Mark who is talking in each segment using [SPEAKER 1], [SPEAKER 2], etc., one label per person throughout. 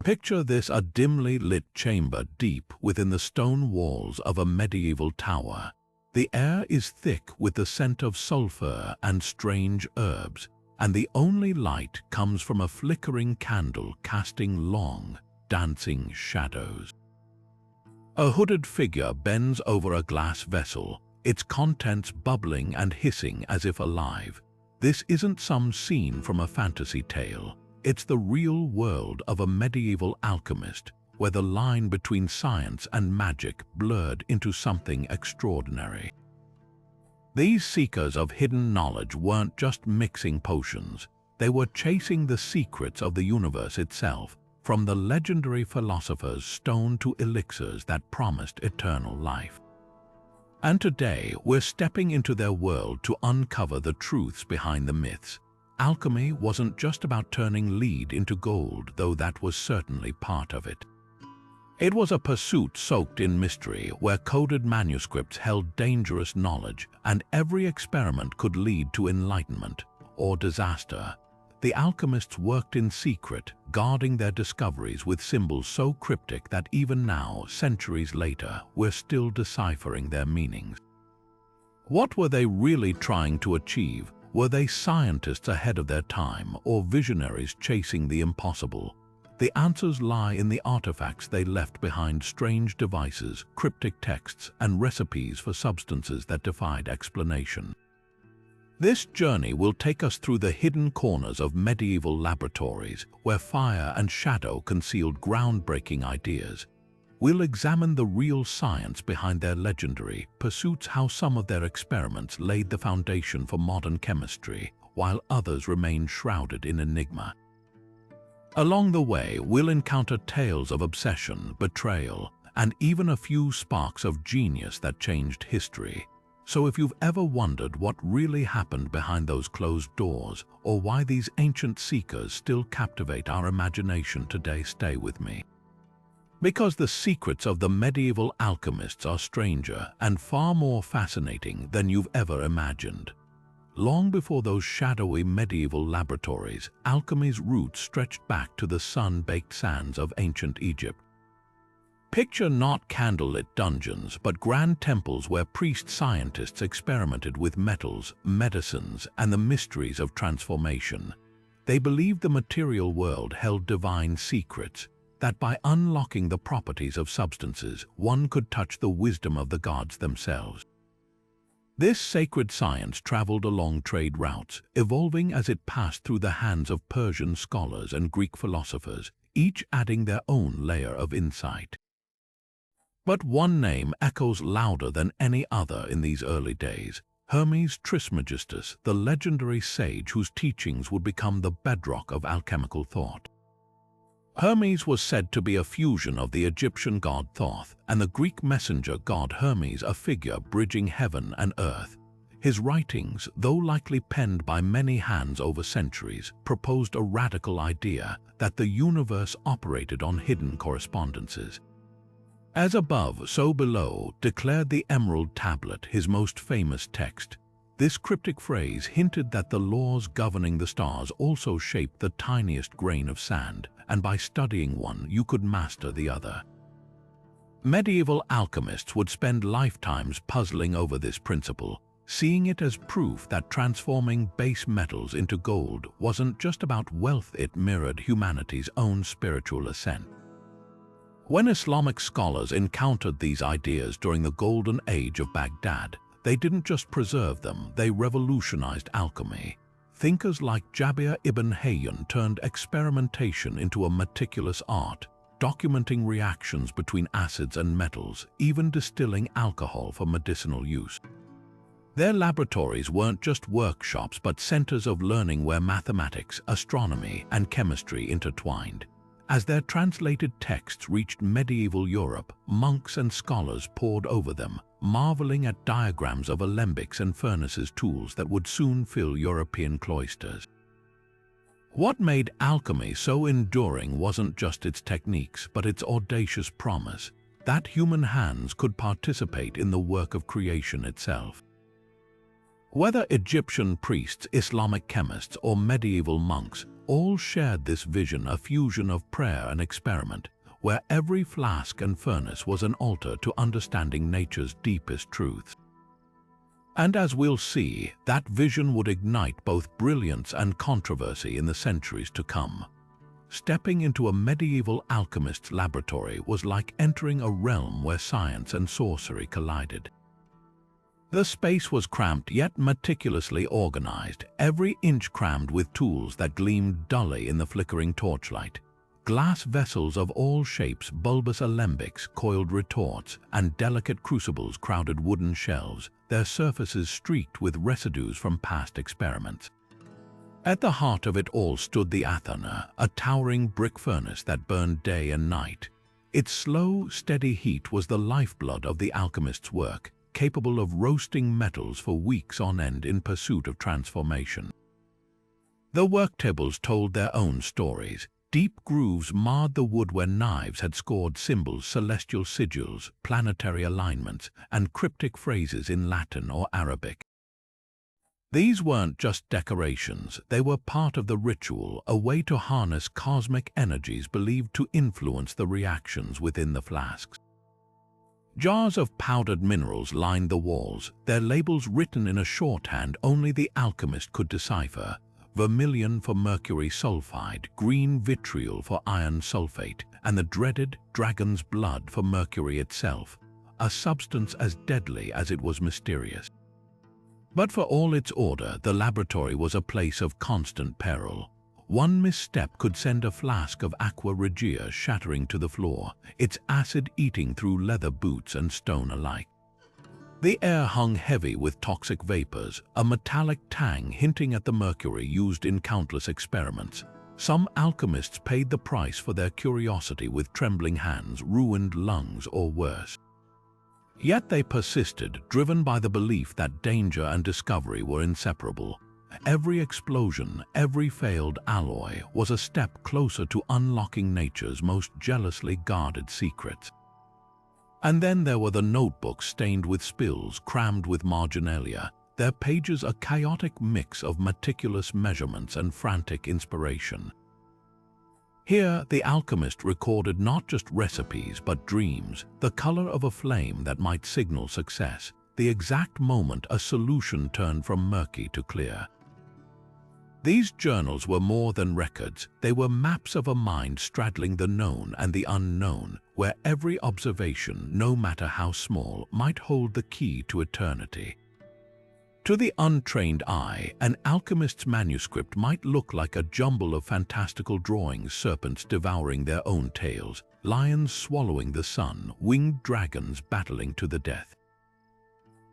[SPEAKER 1] Picture this: a dimly lit chamber deep within the stone walls of a medieval tower. The air is thick with the scent of sulfur and strange herbs, and the only light comes from a flickering candle casting long, dancing shadows. A hooded figure bends over a glass vessel, its contents bubbling and hissing as if alive. This isn't some scene from a fantasy tale. It's the real world of a medieval alchemist, where the line between science and magic blurred into something extraordinary. These seekers of hidden knowledge weren't just mixing potions. They were chasing the secrets of the universe itself, from the legendary philosopher's stone to elixirs that promised eternal life. And today, we're stepping into their world to uncover the truths behind the myths. Alchemy wasn't just about turning lead into gold, though that was certainly part of it. It was a pursuit soaked in mystery, where coded manuscripts held dangerous knowledge, and every experiment could lead to enlightenment or disaster. The alchemists worked in secret, guarding their discoveries with symbols so cryptic that even now, centuries later, we're still deciphering their meanings. What were they really trying to achieve? Were they scientists ahead of their time, or visionaries chasing the impossible? The answers lie in the artifacts they left behind: strange devices, cryptic texts, and recipes for substances that defied explanation. This journey will take us through the hidden corners of medieval laboratories, where fire and shadow concealed groundbreaking ideas. We'll examine the real science behind their legendary pursuits, how some of their experiments laid the foundation for modern chemistry, while others remain shrouded in enigma. Along the way, we'll encounter tales of obsession, betrayal, and even a few sparks of genius that changed history. So if you've ever wondered what really happened behind those closed doors, or why these ancient seekers still captivate our imagination today, stay with me. Because the secrets of the medieval alchemists are stranger and far more fascinating than you've ever imagined. Long before those shadowy medieval laboratories, alchemy's roots stretched back to the sun-baked sands of ancient Egypt. Picture not candlelit dungeons, but grand temples where priest-scientists experimented with metals, medicines, and the mysteries of transformation. They believed the material world held divine secrets, that by unlocking the properties of substances, one could touch the wisdom of the gods themselves. This sacred science traveled along trade routes, evolving as it passed through the hands of Persian scholars and Greek philosophers, each adding their own layer of insight. But one name echoes louder than any other in these early days: Hermes Trismegistus, the legendary sage whose teachings would become the bedrock of alchemical thought. Hermes was said to be a fusion of the Egyptian god Thoth and the Greek messenger god Hermes, a figure bridging heaven and earth. His writings, though likely penned by many hands over centuries, proposed a radical idea that the universe operated on hidden correspondences. As above, so below, declared the Emerald Tablet, his most famous text. This cryptic phrase hinted that the laws governing the stars also shaped the tiniest grain of sand, and by studying one, you could master the other. Medieval alchemists would spend lifetimes puzzling over this principle, seeing it as proof that transforming base metals into gold wasn't just about wealth, it mirrored humanity's own spiritual ascent. When Islamic scholars encountered these ideas during the Golden Age of Baghdad, they didn't just preserve them, they revolutionized alchemy. Thinkers like Jabir ibn Hayyan turned experimentation into a meticulous art, documenting reactions between acids and metals, even distilling alcohol for medicinal use. Their laboratories weren't just workshops but centers of learning where mathematics, astronomy, and chemistry intertwined. As their translated texts reached medieval Europe, monks and scholars pored over them, marveling at diagrams of alembics and furnaces, tools that would soon fill European cloisters. What made alchemy so enduring wasn't just its techniques, but its audacious promise that human hands could participate in the work of creation itself. Whether Egyptian priests, Islamic chemists, or medieval monks, all shared this vision, a fusion of prayer and experiment, where every flask and furnace was an altar to understanding nature's deepest truths. And as we'll see, that vision would ignite both brilliance and controversy in the centuries to come. Stepping into a medieval alchemist's laboratory was like entering a realm where science and sorcery collided. The space was cramped yet meticulously organized, every inch crammed with tools that gleamed dully in the flickering torchlight. Glass vessels of all shapes, bulbous alembics, coiled retorts, and delicate crucibles crowded wooden shelves, their surfaces streaked with residues from past experiments. At the heart of it all stood the Athena, a towering brick furnace that burned day and night. Its slow, steady heat was the lifeblood of the alchemist's work, capable of roasting metals for weeks on end in pursuit of transformation. The worktables told their own stories. Deep grooves marred the wood where knives had scored symbols, celestial sigils, planetary alignments, and cryptic phrases in Latin or Arabic. These weren't just decorations, they were part of the ritual, a way to harness cosmic energies believed to influence the reactions within the flasks. Jars of powdered minerals lined the walls, their labels written in a shorthand only the alchemist could decipher: vermilion for mercury sulfide, green vitriol for iron sulfate, and the dreaded dragon's blood for mercury itself, a substance as deadly as it was mysterious. But for all its order, the laboratory was a place of constant peril. One misstep could send a flask of aqua regia shattering to the floor, its acid eating through leather boots and stone alike. The air hung heavy with toxic vapors, a metallic tang hinting at the mercury used in countless experiments. Some alchemists paid the price for their curiosity with trembling hands, ruined lungs, or worse. Yet they persisted, driven by the belief that danger and discovery were inseparable. Every explosion, every failed alloy was a step closer to unlocking nature's most jealously guarded secrets. And then there were the notebooks stained with spills, crammed with marginalia, their pages a chaotic mix of meticulous measurements and frantic inspiration. Here, the alchemist recorded not just recipes but dreams, the color of a flame that might signal success, the exact moment a solution turned from murky to clear. These journals were more than records, they were maps of a mind straddling the known and the unknown, where every observation, no matter how small, might hold the key to eternity. To the untrained eye, an alchemist's manuscript might look like a jumble of fantastical drawings, serpents devouring their own tails, lions swallowing the sun, winged dragons battling to the death.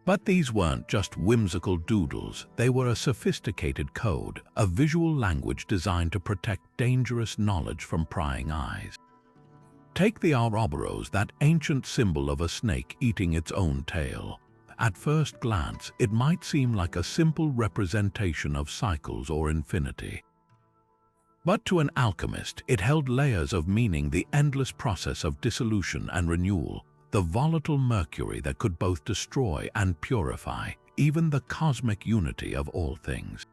[SPEAKER 1] But these weren't just whimsical doodles, they were a sophisticated code, a visual language designed to protect dangerous knowledge from prying eyes. Take the ouroboros, that ancient symbol of a snake eating its own tail. At first glance, it might seem like a simple representation of cycles or infinity. But to an alchemist, it held layers of meaning, the endless process of dissolution and renewal, the volatile mercury that could both destroy and purify, even the cosmic unity of all things.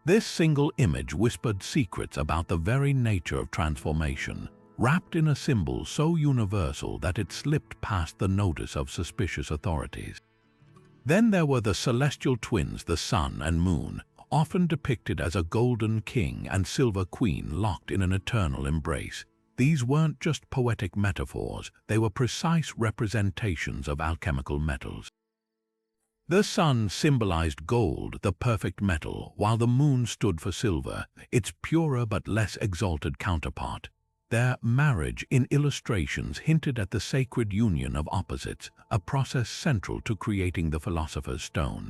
[SPEAKER 1] This single image whispered secrets about the very nature of transformation, wrapped in a symbol so universal that it slipped past the notice of suspicious authorities. Then there were the celestial twins, the sun and moon, often depicted as a golden king and silver queen locked in an eternal embrace. These weren't just poetic metaphors, they were precise representations of alchemical metals. The sun symbolized gold, the perfect metal, while the moon stood for silver, its purer but less exalted counterpart. Their marriage in illustrations hinted at the sacred union of opposites, a process central to creating the philosopher's stone.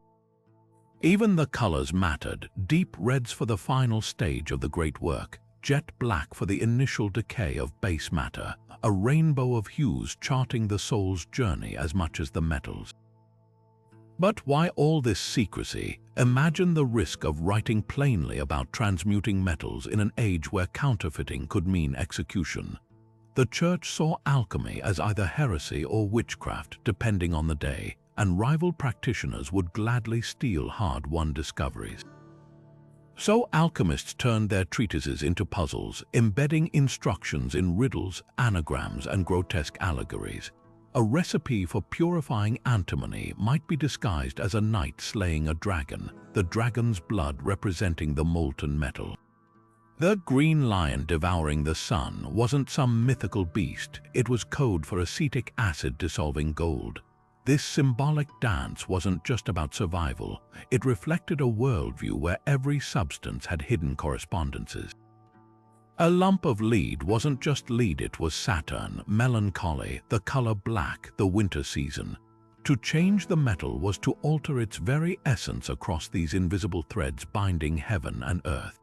[SPEAKER 1] Even the colors mattered, deep reds for the final stage of the great work, jet black for the initial decay of base matter, a rainbow of hues charting the soul's journey as much as the metals. But why all this secrecy? Imagine the risk of writing plainly about transmuting metals in an age where counterfeiting could mean execution. The church saw alchemy as either heresy or witchcraft, depending on the day, and rival practitioners would gladly steal hard-won discoveries. So alchemists turned their treatises into puzzles, embedding instructions in riddles, anagrams, and grotesque allegories. A recipe for purifying antimony might be disguised as a knight slaying a dragon, the dragon's blood representing the molten metal. The green lion devouring the sun wasn't some mythical beast, it was code for acetic acid dissolving gold. This symbolic dance wasn't just about survival, it reflected a worldview where every substance had hidden correspondences. A lump of lead wasn't just lead, it was Saturn, melancholy, the color black, the winter season. To change the metal was to alter its very essence across these invisible threads binding heaven and earth.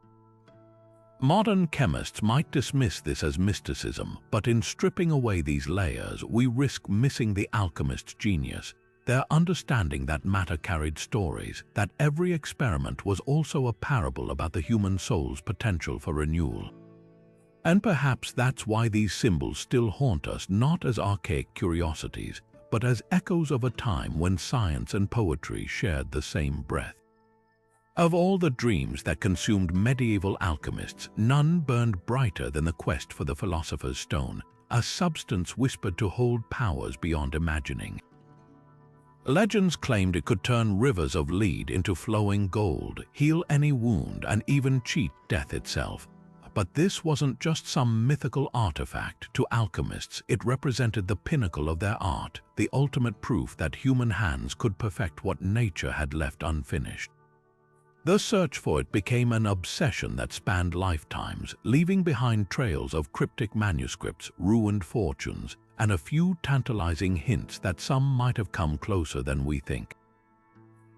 [SPEAKER 1] Modern chemists might dismiss this as mysticism, but in stripping away these layers, we risk missing the alchemist's genius, their understanding that matter carried stories, that every experiment was also a parable about the human soul's potential for renewal. And perhaps that's why these symbols still haunt us, not as archaic curiosities, but as echoes of a time when science and poetry shared the same breath. Of all the dreams that consumed medieval alchemists, none burned brighter than the quest for the philosopher's stone, a substance whispered to hold powers beyond imagining. Legends claimed it could turn rivers of lead into flowing gold, heal any wound, and even cheat death itself. But this wasn't just some mythical artifact. To alchemists, it represented the pinnacle of their art, the ultimate proof that human hands could perfect what nature had left unfinished. The search for it became an obsession that spanned lifetimes, leaving behind trails of cryptic manuscripts, ruined fortunes, and a few tantalizing hints that some might have come closer than we think.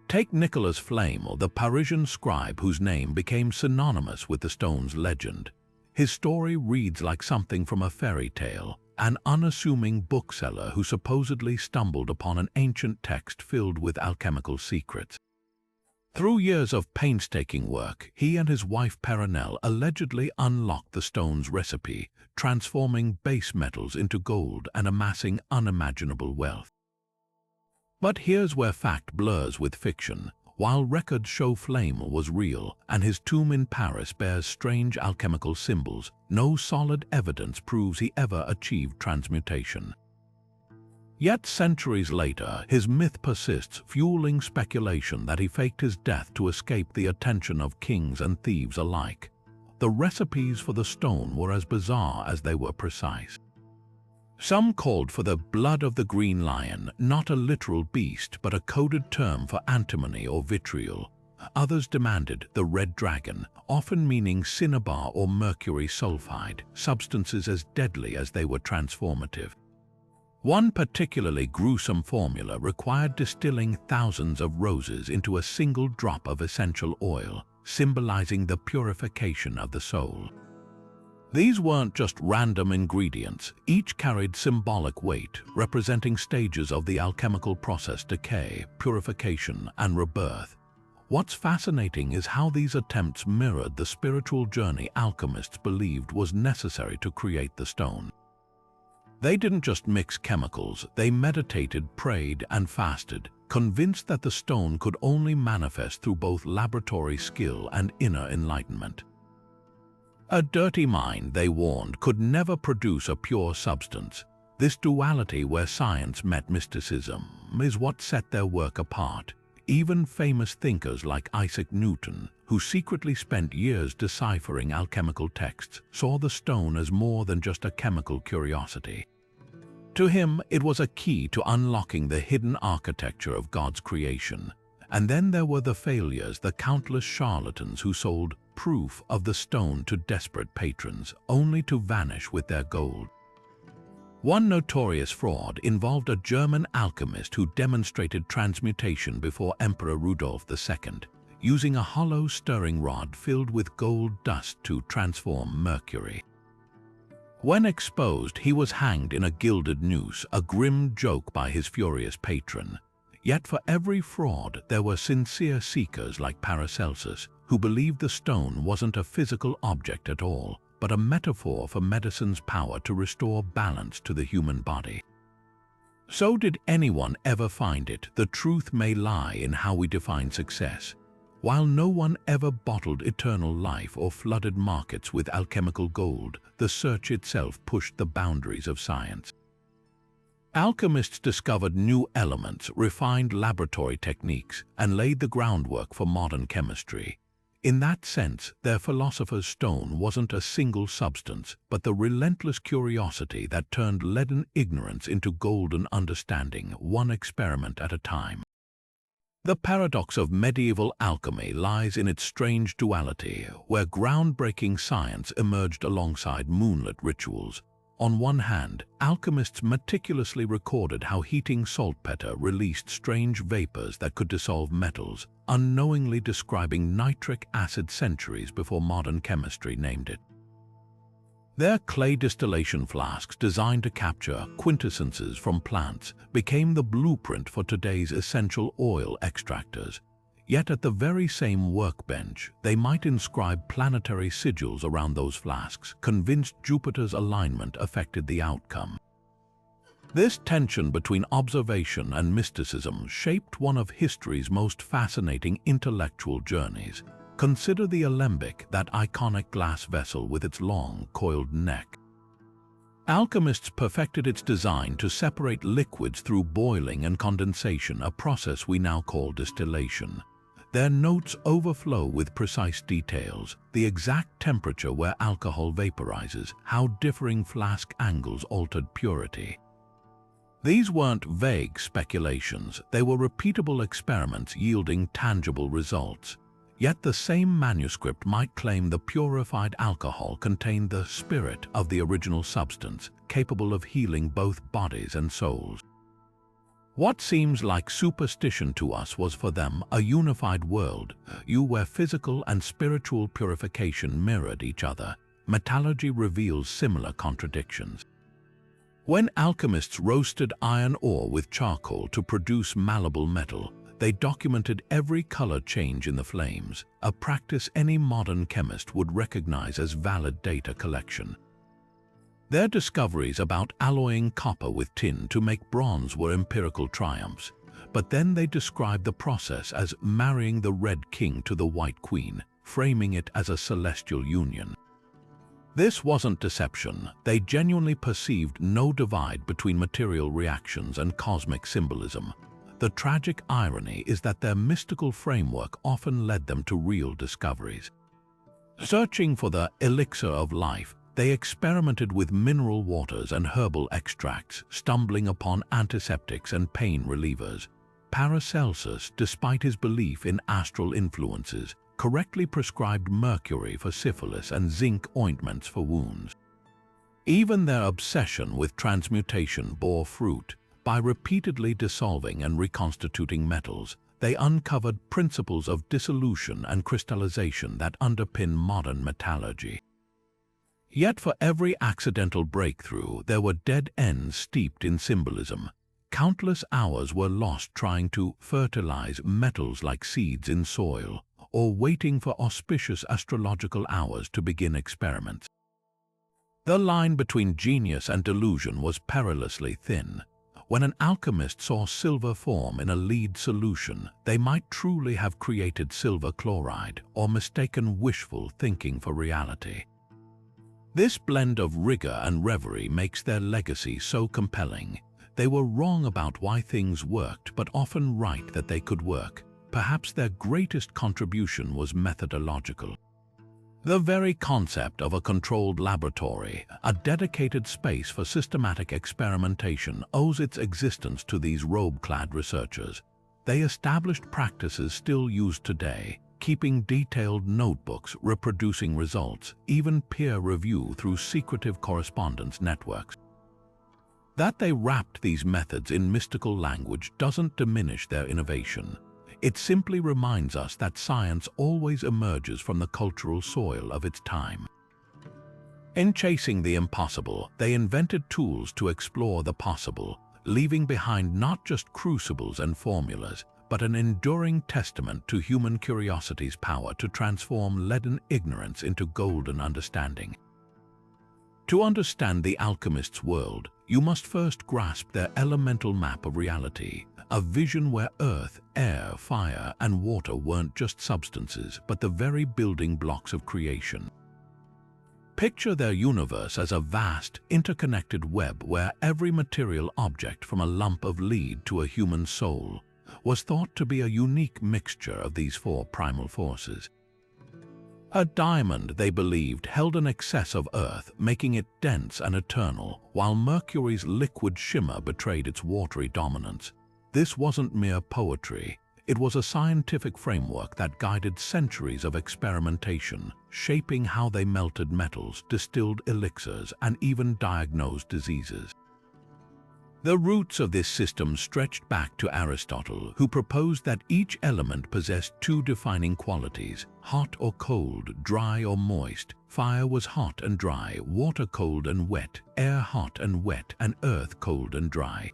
[SPEAKER 1] Take Nicolas Flamel, the Parisian scribe whose name became synonymous with the stone's legend. His story reads like something from a fairy tale, an unassuming bookseller who supposedly stumbled upon an ancient text filled with alchemical secrets. Through years of painstaking work, he and his wife Perenelle allegedly unlocked the stone's recipe, transforming base metals into gold and amassing unimaginable wealth. But here's where fact blurs with fiction. While records show Flamel was real and his tomb in Paris bears strange alchemical symbols, no solid evidence proves he ever achieved transmutation. Yet centuries later, his myth persists, fueling speculation that he faked his death to escape the attention of kings and thieves alike. The recipes for the stone were as bizarre as they were precise. Some called for the blood of the green lion, not a literal beast, but a coded term for antimony or vitriol. Others demanded the red dragon, often meaning cinnabar or mercury sulfide, substances as deadly as they were transformative. One particularly gruesome formula required distilling thousands of roses into a single drop of essential oil, symbolizing the purification of the soul. These weren't just random ingredients, each carried symbolic weight, representing stages of the alchemical process: decay, purification, and rebirth. What's fascinating is how these attempts mirrored the spiritual journey alchemists believed was necessary to create the stone. They didn't just mix chemicals, they meditated, prayed, and fasted, convinced that the stone could only manifest through both laboratory skill and inner enlightenment. A dirty mind, they warned, could never produce a pure substance. This duality where science met mysticism is what set their work apart. Even famous thinkers like Isaac Newton, who secretly spent years deciphering alchemical texts, saw the stone as more than just a chemical curiosity. To him, it was a key to unlocking the hidden architecture of God's creation. And then there were the failures, the countless charlatans who sold proof of the stone to desperate patrons, only to vanish with their gold. One notorious fraud involved a German alchemist who demonstrated transmutation before Emperor Rudolf II, using a hollow stirring rod filled with gold dust to transform mercury. When exposed, he was hanged in a gilded noose, a grim joke by his furious patron. Yet for every fraud, there were sincere seekers like Paracelsus, who believed the stone wasn't a physical object at all, but a metaphor for medicine's power to restore balance to the human body. So did anyone ever find it? The truth may lie in how we define success. While no one ever bottled eternal life or flooded markets with alchemical gold, the search itself pushed the boundaries of science. Alchemists discovered new elements, refined laboratory techniques, and laid the groundwork for modern chemistry. In that sense, their philosopher's stone wasn't a single substance, but the relentless curiosity that turned leaden ignorance into golden understanding, one experiment at a time. The paradox of medieval alchemy lies in its strange duality, where groundbreaking science emerged alongside moonlit rituals. On one hand, alchemists meticulously recorded how heating saltpeter released strange vapors that could dissolve metals, unknowingly describing nitric acid centuries before modern chemistry named it. Their clay distillation flasks, designed to capture quintessences from plants, became the blueprint for today's essential oil extractors. Yet at the very same workbench, they might inscribe planetary sigils around those flasks, convinced Jupiter's alignment affected the outcome. This tension between observation and mysticism shaped one of history's most fascinating intellectual journeys. Consider the alembic, that iconic glass vessel with its long, coiled neck. Alchemists perfected its design to separate liquids through boiling and condensation, a process we now call distillation. Their notes overflow with precise details, the exact temperature where alcohol vaporizes, how differing flask angles altered purity. These weren't vague speculations, they were repeatable experiments yielding tangible results. Yet the same manuscript might claim the purified alcohol contained the spirit of the original substance, capable of healing both bodies and souls. What seems like superstition to us was for them a unified world, where physical and spiritual purification mirrored each other. Metallurgy reveals similar contradictions. When alchemists roasted iron ore with charcoal to produce malleable metal, they documented every color change in the flames, a practice any modern chemist would recognize as valid data collection. Their discoveries about alloying copper with tin to make bronze were empirical triumphs, but then they described the process as marrying the Red King to the White Queen, framing it as a celestial union. This wasn't deception, they genuinely perceived no divide between material reactions and cosmic symbolism. The tragic irony is that their mystical framework often led them to real discoveries. Searching for the elixir of life, they experimented with mineral waters and herbal extracts, stumbling upon antiseptics and pain relievers. Paracelsus, despite his belief in astral influences, correctly prescribed mercury for syphilis and zinc ointments for wounds. Even their obsession with transmutation bore fruit. By repeatedly dissolving and reconstituting metals, they uncovered principles of dissolution and crystallization that underpin modern metallurgy. Yet for every accidental breakthrough, there were dead ends steeped in symbolism. Countless hours were lost trying to fertilize metals like seeds in soil, or waiting for auspicious astrological hours to begin experiments. The line between genius and delusion was perilously thin. When an alchemist saw silver form in a lead solution, they might truly have created silver chloride or mistaken wishful thinking for reality. This blend of rigor and reverie makes their legacy so compelling. They were wrong about why things worked, but often right that they could work. Perhaps their greatest contribution was methodological. The very concept of a controlled laboratory, a dedicated space for systematic experimentation, owes its existence to these robe-clad researchers. They established practices still used today, keeping detailed notebooks, reproducing results, even peer review through secretive correspondence networks. That they wrapped these methods in mystical language doesn't diminish their innovation. It simply reminds us that science always emerges from the cultural soil of its time. In chasing the impossible, they invented tools to explore the possible, leaving behind not just crucibles and formulas, but an enduring testament to human curiosity's power to transform leaden ignorance into golden understanding. To understand the alchemist's world, you must first grasp their elemental map of reality, a vision where earth, air, fire, and water weren't just substances, but the very building blocks of creation. Picture their universe as a vast, interconnected web where every material object, from a lump of lead to a human soul, was thought to be a unique mixture of these four primal forces. A diamond, they believed, held an excess of earth, making it dense and eternal, while Mercury's liquid shimmer betrayed its watery dominance. This wasn't mere poetry. It was a scientific framework that guided centuries of experimentation, shaping how they melted metals, distilled elixirs, and even diagnosed diseases. The roots of this system stretched back to Aristotle, who proposed that each element possessed two defining qualities: hot or cold, dry or moist. Fire was hot and dry, water cold and wet, air hot and wet, and earth cold and dry.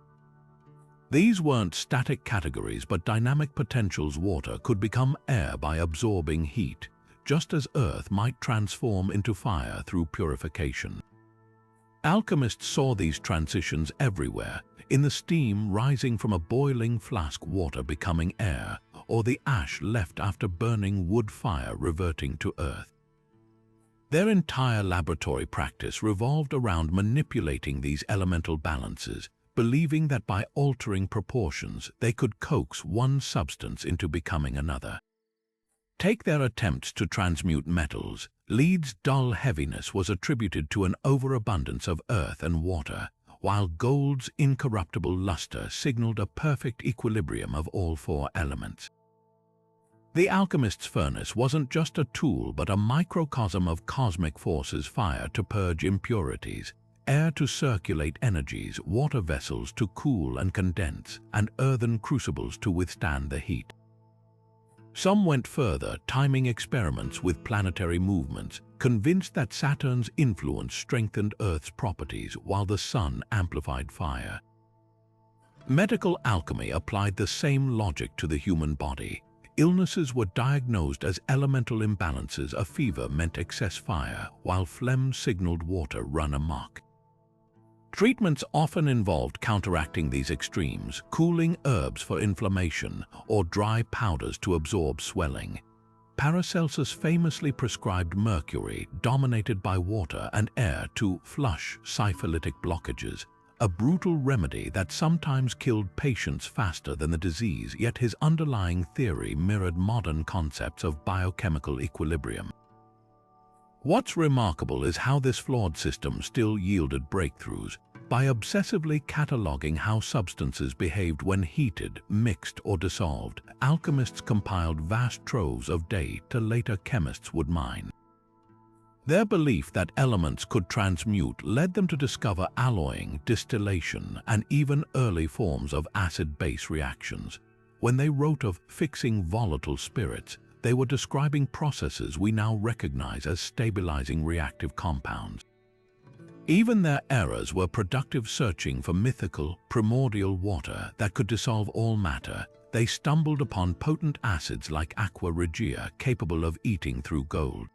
[SPEAKER 1] These weren't static categories, but dynamic potentials. Water could become air by absorbing heat, just as earth might transform into fire through purification. Alchemists saw these transitions everywhere, in the steam rising from a boiling flask, water becoming air, or the ash left after burning wood, fire reverting to earth. Their entire laboratory practice revolved around manipulating these elemental balances, believing that by altering proportions, they could coax one substance into becoming another. Take their attempts to transmute metals. Lead's dull heaviness was attributed to an overabundance of earth and water, while gold's incorruptible luster signaled a perfect equilibrium of all four elements. The alchemist's furnace wasn't just a tool, but a microcosm of cosmic forces: fire to purge impurities, air to circulate energies, water vessels to cool and condense, and earthen crucibles to withstand the heat. Some went further, timing experiments with planetary movements, convinced that Saturn's influence strengthened Earth's properties while the sun amplified fire. Medical alchemy applied the same logic to the human body. Illnesses were diagnosed as elemental imbalances. A fever meant excess fire, while phlegm signaled water run amok. Treatments often involved counteracting these extremes: cooling herbs for inflammation, or dry powders to absorb swelling. Paracelsus famously prescribed mercury, dominated by water and air, to flush syphilitic blockages, a brutal remedy that sometimes killed patients faster than the disease, yet his underlying theory mirrored modern concepts of biochemical equilibrium. What's remarkable is how this flawed system still yielded breakthroughs. By obsessively cataloging how substances behaved when heated, mixed, or dissolved, alchemists compiled vast troves of data later chemists would mine. Their belief that elements could transmute led them to discover alloying, distillation, and even early forms of acid-base reactions. When they wrote of fixing volatile spirits, they were describing processes we now recognize as stabilizing reactive compounds. Even their errors were productive, searching for mythical, primordial water that could dissolve all matter. They stumbled upon potent acids like aqua regia, capable of eating through gold.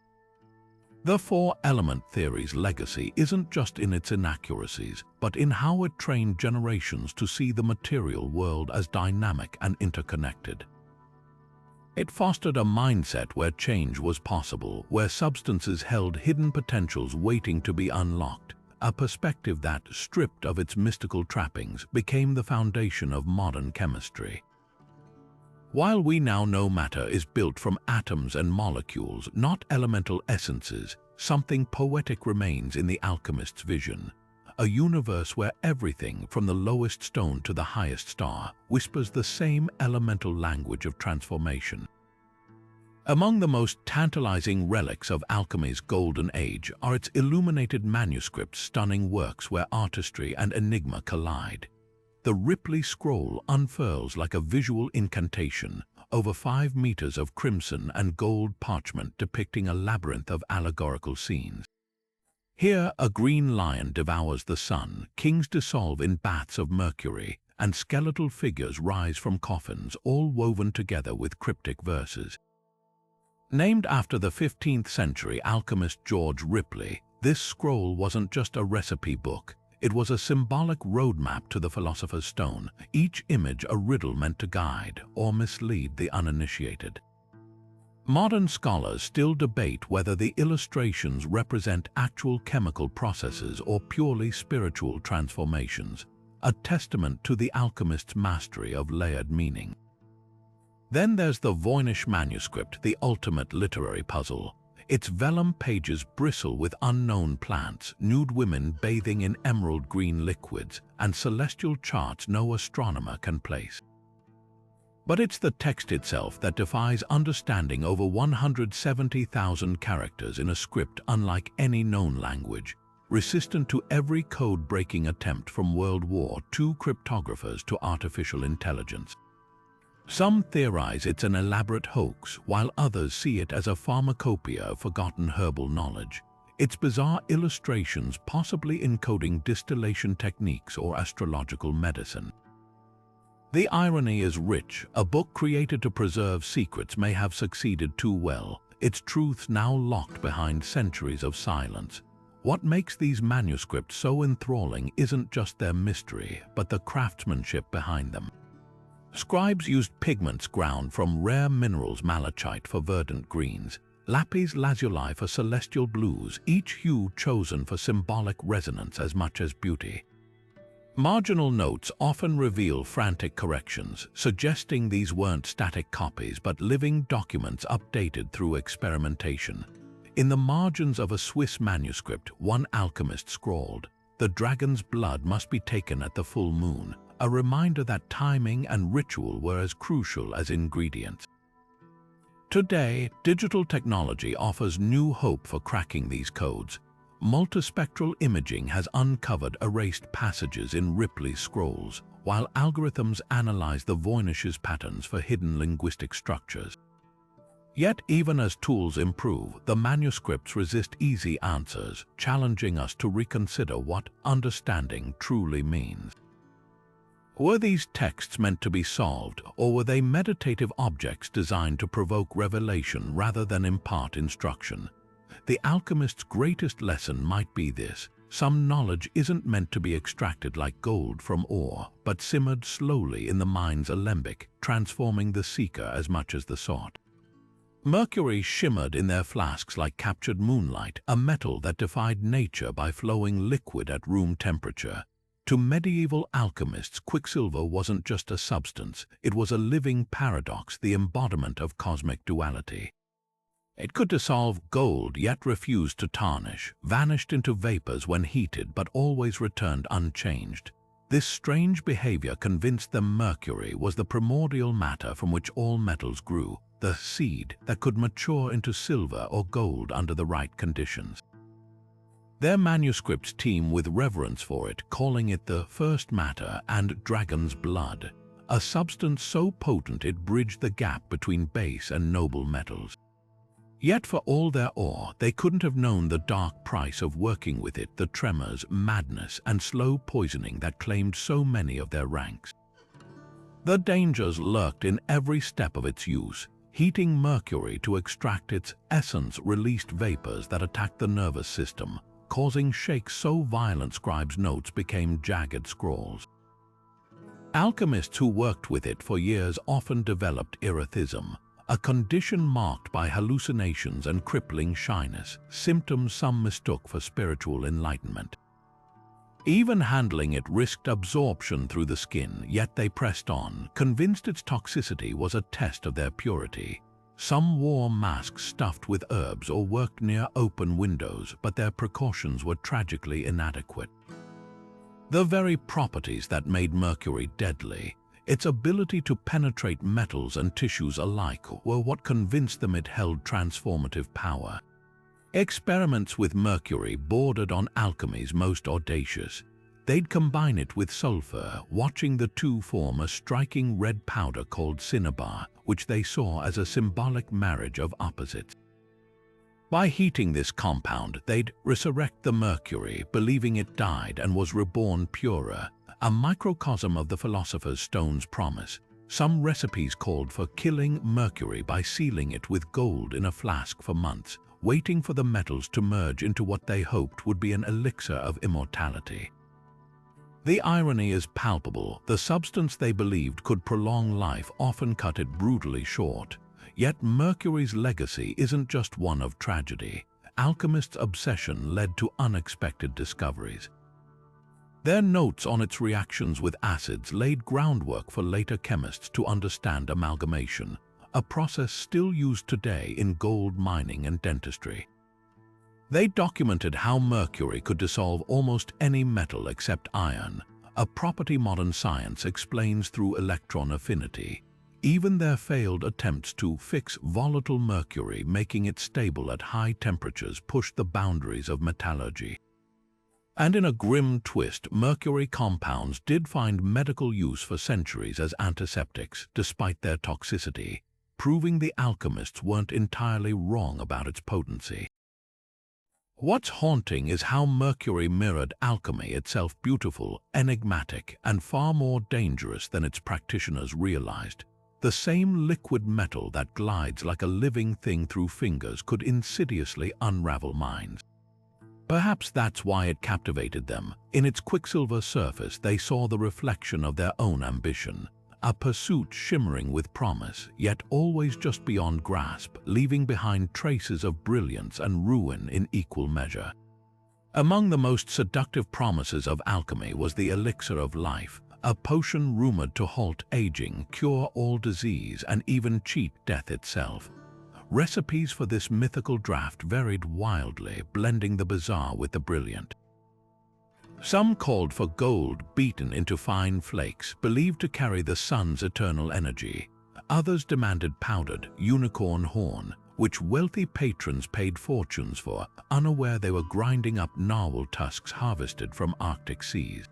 [SPEAKER 1] The four-element theory's legacy isn't just in its inaccuracies, but in how it trained generations to see the material world as dynamic and interconnected. It fostered a mindset where change was possible, where substances held hidden potentials waiting to be unlocked, a perspective that, stripped of its mystical trappings, became the foundation of modern chemistry. While we now know matter is built from atoms and molecules, not elemental essences, something poetic remains in the alchemist's vision. A universe where everything, from the lowest stone to the highest star, whispers the same elemental language of transformation. Among the most tantalizing relics of alchemy's golden age are its illuminated manuscripts, stunning works where artistry and enigma collide. The Ripley scroll unfurls like a visual incantation, over 5 meters of crimson and gold parchment depicting a labyrinth of allegorical scenes. Here, a green lion devours the sun, kings dissolve in baths of mercury, and skeletal figures rise from coffins, all woven together with cryptic verses. Named after the 15th century alchemist George Ripley, This scroll wasn't just a recipe book. It was a symbolic roadmap to the philosopher's stone, each image a riddle meant to guide or mislead the uninitiated. Modern scholars still debate whether the illustrations represent actual chemical processes or purely spiritual transformations, a testament to the alchemist's mastery of layered meaning. Then there's the Voynich manuscript, the ultimate literary puzzle. Its vellum pages bristle with unknown plants, nude women bathing in emerald green liquids, and celestial charts no astronomer can place. But it's the text itself that defies understanding. Over 170,000 characters in a script unlike any known language, resistant to every code-breaking attempt from World War II cryptographers to artificial intelligence. Some theorize it's an elaborate hoax, while others see it as a pharmacopoeia of forgotten herbal knowledge, its bizarre illustrations possibly encoding distillation techniques or astrological medicine. The irony is rich. A book created to preserve secrets may have succeeded too well, its truths now locked behind centuries of silence. What makes these manuscripts so enthralling isn't just their mystery, but the craftsmanship behind them. Scribes used pigments ground from rare minerals, malachite for verdant greens, lapis lazuli for celestial blues, each hue chosen for symbolic resonance as much as beauty. Marginal notes often reveal frantic corrections, suggesting these weren't static copies but living documents updated through experimentation. In the margins of a Swiss manuscript, one alchemist scrawled, "The dragon's blood must be taken at the full moon," a reminder that timing and ritual were as crucial as ingredients. Today, digital technology offers new hope for cracking these codes. Multispectral imaging has uncovered erased passages in Ripley's scrolls, while algorithms analyze the Voynich's patterns for hidden linguistic structures. Yet, even as tools improve, the manuscripts resist easy answers, challenging us to reconsider what understanding truly means. Were these texts meant to be solved, or were they meditative objects designed to provoke revelation rather than impart instruction? The alchemist's greatest lesson might be this: some knowledge isn't meant to be extracted like gold from ore, but simmered slowly in the mind's alembic, transforming the seeker as much as the sought. Mercury shimmered in their flasks like captured moonlight, a metal that defied nature by flowing liquid at room temperature. To medieval alchemists, quicksilver wasn't just a substance, it was a living paradox, the embodiment of cosmic duality. It could dissolve gold yet refused to tarnish, vanished into vapors when heated but always returned unchanged. This strange behavior convinced them mercury was the primordial matter from which all metals grew, the seed that could mature into silver or gold under the right conditions. Their manuscripts teem with reverence for it, calling it the first matter and dragon's blood, a substance so potent it bridged the gap between base and noble metals. Yet for all their awe, they couldn't have known the dark price of working with it, the tremors, madness, and slow poisoning that claimed so many of their ranks. The dangers lurked in every step of its use. Heating mercury to extract its essence released vapors that attacked the nervous system, causing shakes so violent scribes' notes became jagged scrawls. Alchemists who worked with it for years often developed erethism, a condition marked by hallucinations and crippling shyness, symptoms some mistook for spiritual enlightenment. Even handling it risked absorption through the skin, yet they pressed on, convinced its toxicity was a test of their purity. Some wore masks stuffed with herbs or worked near open windows, but their precautions were tragically inadequate. The very properties that made mercury deadly, its ability to penetrate metals and tissues alike, were what convinced them it held transformative power. Experiments with mercury bordered on alchemy's most audacious. They'd combine it with sulfur, watching the two form a striking red powder called cinnabar, which they saw as a symbolic marriage of opposites. By heating this compound, they'd resurrect the mercury, believing it died and was reborn purer, a microcosm of the philosopher's stone's promise. Some recipes called for killing mercury by sealing it with gold in a flask for months, waiting for the metals to merge into what they hoped would be an elixir of immortality. The irony is palpable. The substance they believed could prolong life often cut it brutally short. Yet mercury's legacy isn't just one of tragedy. Alchemists' obsession led to unexpected discoveries. Their notes on its reactions with acids laid groundwork for later chemists to understand amalgamation, a process still used today in gold mining and dentistry. They documented how mercury could dissolve almost any metal except iron, a property modern science explains through electron affinity. Even their failed attempts to fix volatile mercury, making it stable at high temperatures, pushed the boundaries of metallurgy. And in a grim twist, mercury compounds did find medical use for centuries as antiseptics, despite their toxicity, proving the alchemists weren't entirely wrong about its potency. What's haunting is how mercury mirrored alchemy itself, beautiful, enigmatic, and far more dangerous than its practitioners realized. The same liquid metal that glides like a living thing through fingers could insidiously unravel minds. Perhaps that's why it captivated them. In its quicksilver surface, they saw the reflection of their own ambition, a pursuit shimmering with promise, yet always just beyond grasp, leaving behind traces of brilliance and ruin in equal measure. Among the most seductive promises of alchemy was the elixir of life, a potion rumored to halt aging, cure all disease, and even cheat death itself. Recipes for this mythical draught varied wildly, blending the bizarre with the brilliant. Some called for gold beaten into fine flakes, believed to carry the sun's eternal energy. Others demanded powdered unicorn horn, which wealthy patrons paid fortunes for, unaware they were grinding up narwhal tusks harvested from Arctic seas.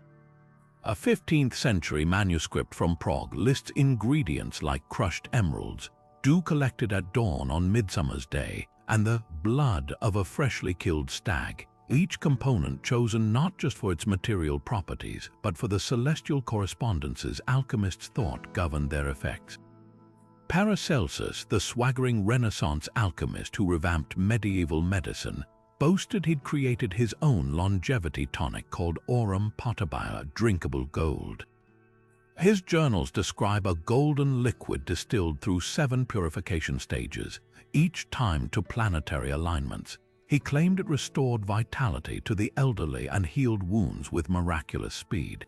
[SPEAKER 1] A 15th-century manuscript from Prague lists ingredients like crushed emeralds, dew collected at dawn on Midsummer's Day, and the blood of a freshly killed stag, each component chosen not just for its material properties, but for the celestial correspondences alchemists thought governed their effects. Paracelsus, the swaggering Renaissance alchemist who revamped medieval medicine, boasted he'd created his own longevity tonic called aurum potabile, drinkable gold. His journals describe a golden liquid distilled through 7 purification stages, each timed to planetary alignments. He claimed it restored vitality to the elderly and healed wounds with miraculous speed.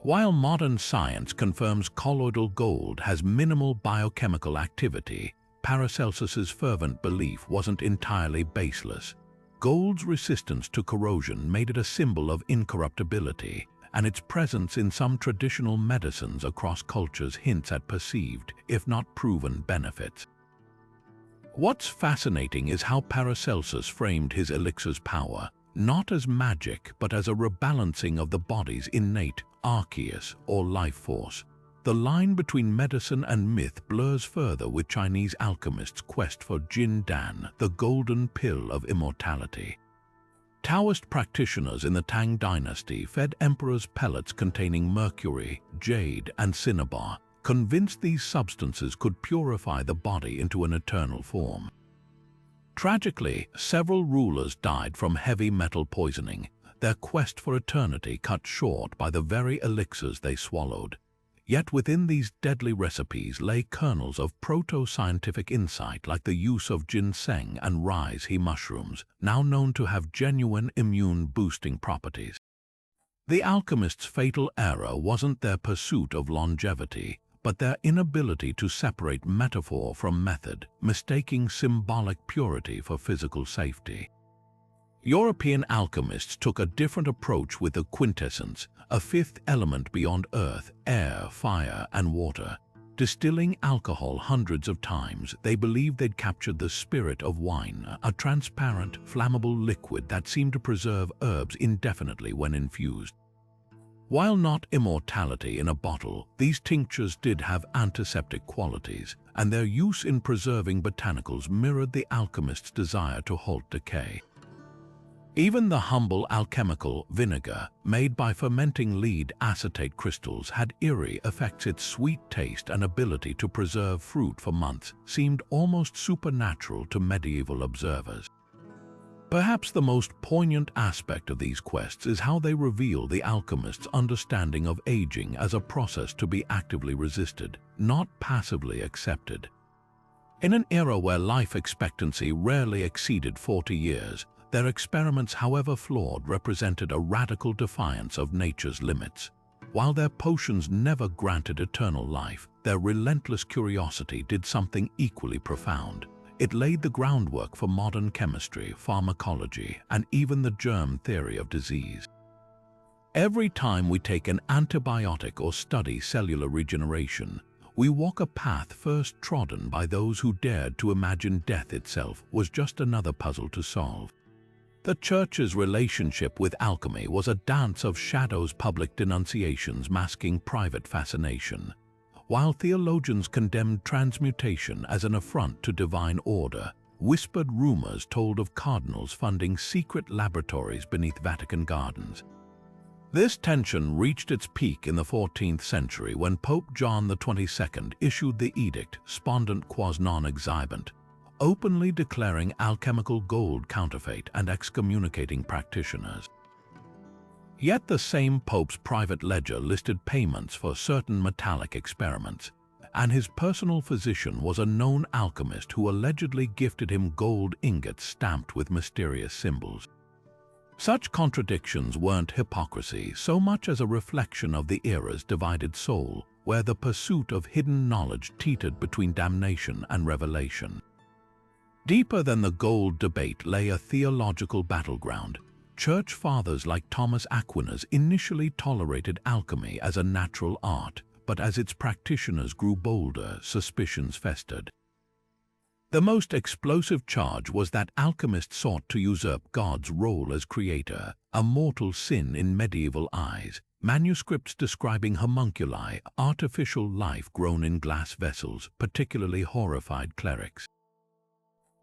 [SPEAKER 1] While modern science confirms colloidal gold has minimal biochemical activity, Paracelsus's fervent belief wasn't entirely baseless. Gold's resistance to corrosion made it a symbol of incorruptibility, and its presence in some traditional medicines across cultures hints at perceived, if not proven, benefits. What's fascinating is how Paracelsus framed his elixir's power, not as magic but as a rebalancing of the body's innate arceus or life force. The line between medicine and myth blurs further with Chinese alchemists' quest for Jin Dan, the golden pill of immortality. Taoist practitioners in the Tang dynasty fed emperors pellets containing mercury, jade, and cinnabar, convinced these substances could purify the body into an eternal form. Tragically, several rulers died from heavy metal poisoning, their quest for eternity cut short by the very elixirs they swallowed. Yet within these deadly recipes lay kernels of proto-scientific insight, like the use of ginseng and rice mushrooms, now known to have genuine immune-boosting properties. The alchemists' fatal error wasn't their pursuit of longevity, but their inability to separate metaphor from method, mistaking symbolic purity for physical safety. European alchemists took a different approach with the quintessence, a fifth element beyond earth, air, fire, and water. Distilling alcohol hundreds of times, they believed they'd captured the spirit of wine, a transparent, flammable liquid that seemed to preserve herbs indefinitely when infused. While not immortality in a bottle, these tinctures did have antiseptic qualities, and their use in preserving botanicals mirrored the alchemist's desire to halt decay. Even the humble alchemical vinegar, made by fermenting lead acetate crystals, had eerie effects. Its sweet taste and ability to preserve fruit for months seemed almost supernatural to medieval observers. Perhaps the most poignant aspect of these quests is how they reveal the alchemist's understanding of aging as a process to be actively resisted, not passively accepted. In an era where life expectancy rarely exceeded 40 years, their experiments, however flawed, represented a radical defiance of nature's limits. While their potions never granted eternal life, their relentless curiosity did something equally profound. It laid the groundwork for modern chemistry, pharmacology, and even the germ theory of disease. Every time we take an antibiotic or study cellular regeneration, we walk a path first trodden by those who dared to imagine death itself was just another puzzle to solve. The Church's relationship with alchemy was a dance of shadows, public denunciations masking private fascination. While theologians condemned transmutation as an affront to divine order, whispered rumors told of cardinals funding secret laboratories beneath Vatican gardens. This tension reached its peak in the 14th century when Pope John XXII issued the edict Spondent quas non exhibent, openly declaring alchemical gold counterfeit and excommunicating practitioners. Yet the same pope's private ledger listed payments for certain metallic experiments, and his personal physician was a known alchemist who allegedly gifted him gold ingots stamped with mysterious symbols. Such contradictions weren't hypocrisy so much as a reflection of the era's divided soul, where the pursuit of hidden knowledge teetered between damnation and revelation. Deeper than the gold debate lay a theological battleground. Church fathers like Thomas Aquinas initially tolerated alchemy as a natural art, but as its practitioners grew bolder, suspicions festered. The most explosive charge was that alchemists sought to usurp God's role as creator, a mortal sin in medieval eyes. Manuscripts describing homunculi, artificial life grown in glass vessels, particularly horrified clerics.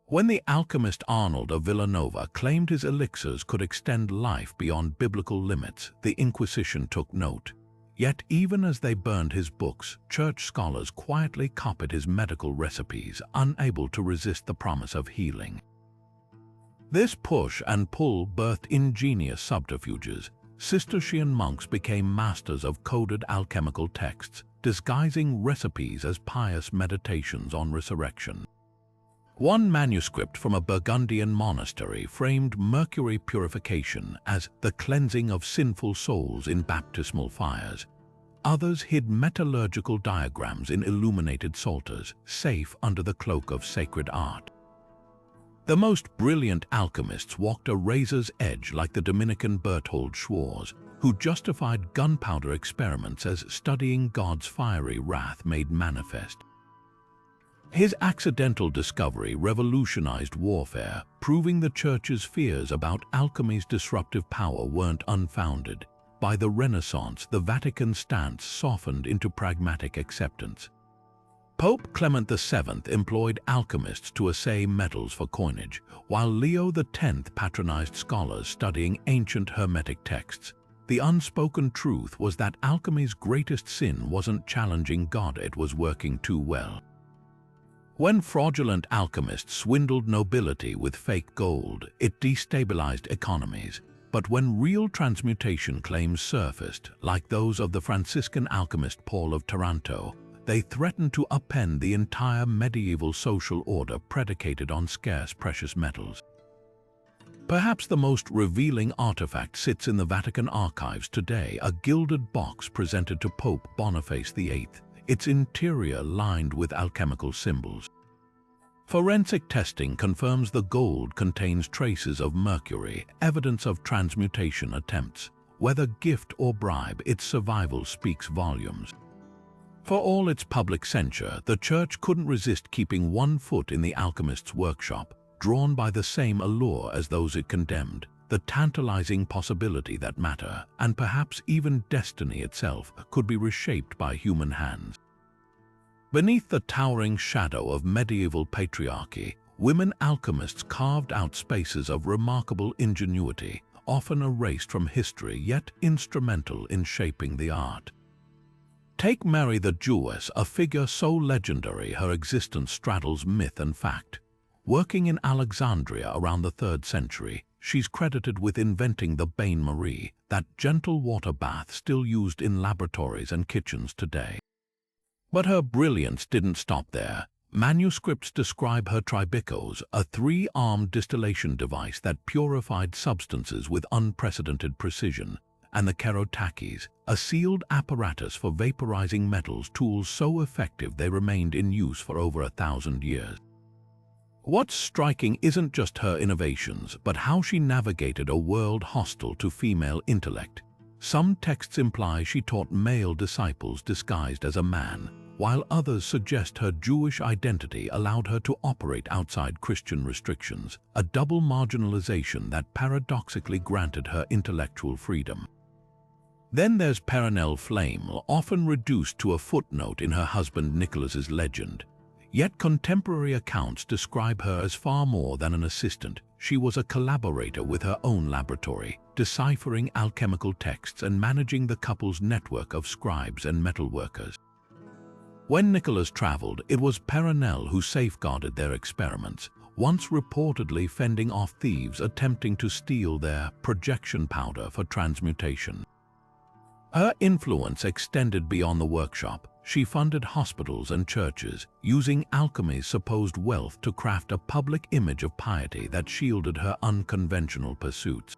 [SPEAKER 1] When the alchemist Arnold of Villanova claimed his elixirs could extend life beyond biblical limits, the Inquisition took note. Yet even as they burned his books, church scholars quietly copied his medical recipes, unable to resist the promise of healing. This push and pull birthed ingenious subterfuges. Cistercian monks became masters of coded alchemical texts, disguising recipes as pious meditations on resurrection. One manuscript from a Burgundian monastery framed mercury purification as the cleansing of sinful souls in baptismal fires. Others hid metallurgical diagrams in illuminated psalters, safe under the cloak of sacred art. The most brilliant alchemists walked a razor's edge like the Dominican Berthold Schwarz, who justified gunpowder experiments as studying God's fiery wrath made manifest. His accidental discovery revolutionized warfare, proving the Church's fears about alchemy's disruptive power weren't unfounded. By the Renaissance, the Vatican's stance softened into pragmatic acceptance. Pope Clement VII employed alchemists to assay metals for coinage, while Leo X patronized scholars studying ancient Hermetic texts. The unspoken truth was that alchemy's greatest sin wasn't challenging God, it was working too well. When fraudulent alchemists swindled nobility with fake gold, it destabilized economies. But when real transmutation claims surfaced, like those of the Franciscan alchemist Paul of Taranto, they threatened to upend the entire medieval social order predicated on scarce precious metals. Perhaps the most revealing artifact sits in the Vatican archives today, a gilded box presented to Pope Boniface VIII. Its interior lined with alchemical symbols. Forensic testing confirms the gold contains traces of mercury, evidence of transmutation attempts. Whether gift or bribe, its survival speaks volumes. For all its public censure, the Church couldn't resist keeping one foot in the alchemist's workshop, drawn by the same allure as those it condemned, the tantalizing possibility that matter, and perhaps even destiny itself, could be reshaped by human hands. Beneath the towering shadow of medieval patriarchy, women alchemists carved out spaces of remarkable ingenuity, often erased from history yet instrumental in shaping the art. Take Mary the Jewess, a figure so legendary her existence straddles myth and fact. Working in Alexandria around the 3rd century, she's credited with inventing the bain-marie, that gentle water bath still used in laboratories and kitchens today. But her brilliance didn't stop there. Manuscripts describe her tribicos, a 3-armed distillation device that purified substances with unprecedented precision, and the kerotakis, a sealed apparatus for vaporizing metals, tools so effective they remained in use for over 1,000 years. What's striking isn't just her innovations, but how she navigated a world hostile to female intellect. Some texts imply she taught male disciples disguised as a man, while others suggest her Jewish identity allowed her to operate outside Christian restrictions, a double marginalization that paradoxically granted her intellectual freedom. Then there's Perenelle Flame, often reduced to a footnote in her husband Nicholas's legend. Yet contemporary accounts describe her as far more than an assistant. She was a collaborator with her own laboratory, deciphering alchemical texts and managing the couple's network of scribes and metalworkers. When Nicholas traveled, it was Perenelle who safeguarded their experiments, once reportedly fending off thieves attempting to steal their projection powder for transmutation. Her influence extended beyond the workshop. She funded hospitals and churches, using alchemy's supposed wealth to craft a public image of piety that shielded her unconventional pursuits.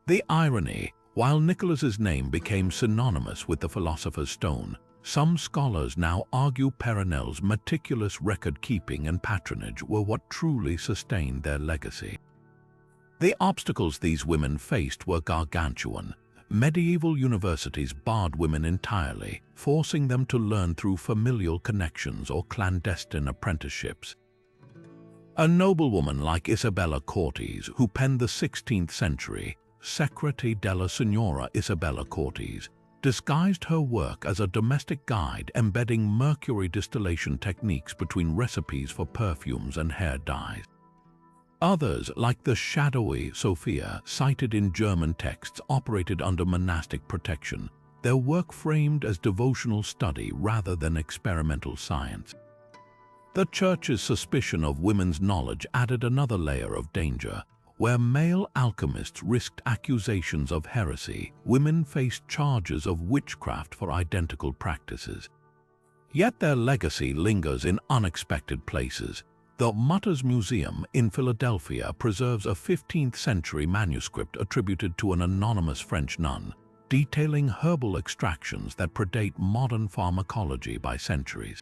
[SPEAKER 1] The irony, while Nicholas's name became synonymous with the philosopher's stone, some scholars now argue Perenelle's meticulous record-keeping and patronage were what truly sustained their legacy. The obstacles these women faced were gargantuan. Medieval universities barred women entirely, forcing them to learn through familial connections or clandestine apprenticeships. A noblewoman like Isabella Cortes, who penned the 16th century Secreti della Signora Isabella Cortes, disguised her work as a domestic guide embedding mercury distillation techniques between recipes for perfumes and hair dyes. Others, like the shadowy Sophia, cited in German texts, operated under monastic protection, their work framed as devotional study rather than experimental science. The Church's suspicion of women's knowledge added another layer of danger. Where male alchemists risked accusations of heresy, women faced charges of witchcraft for identical practices. Yet their legacy lingers in unexpected places. The Mutters Museum in Philadelphia preserves a 15th-century manuscript attributed to an anonymous French nun, detailing herbal extractions that predate modern pharmacology by centuries.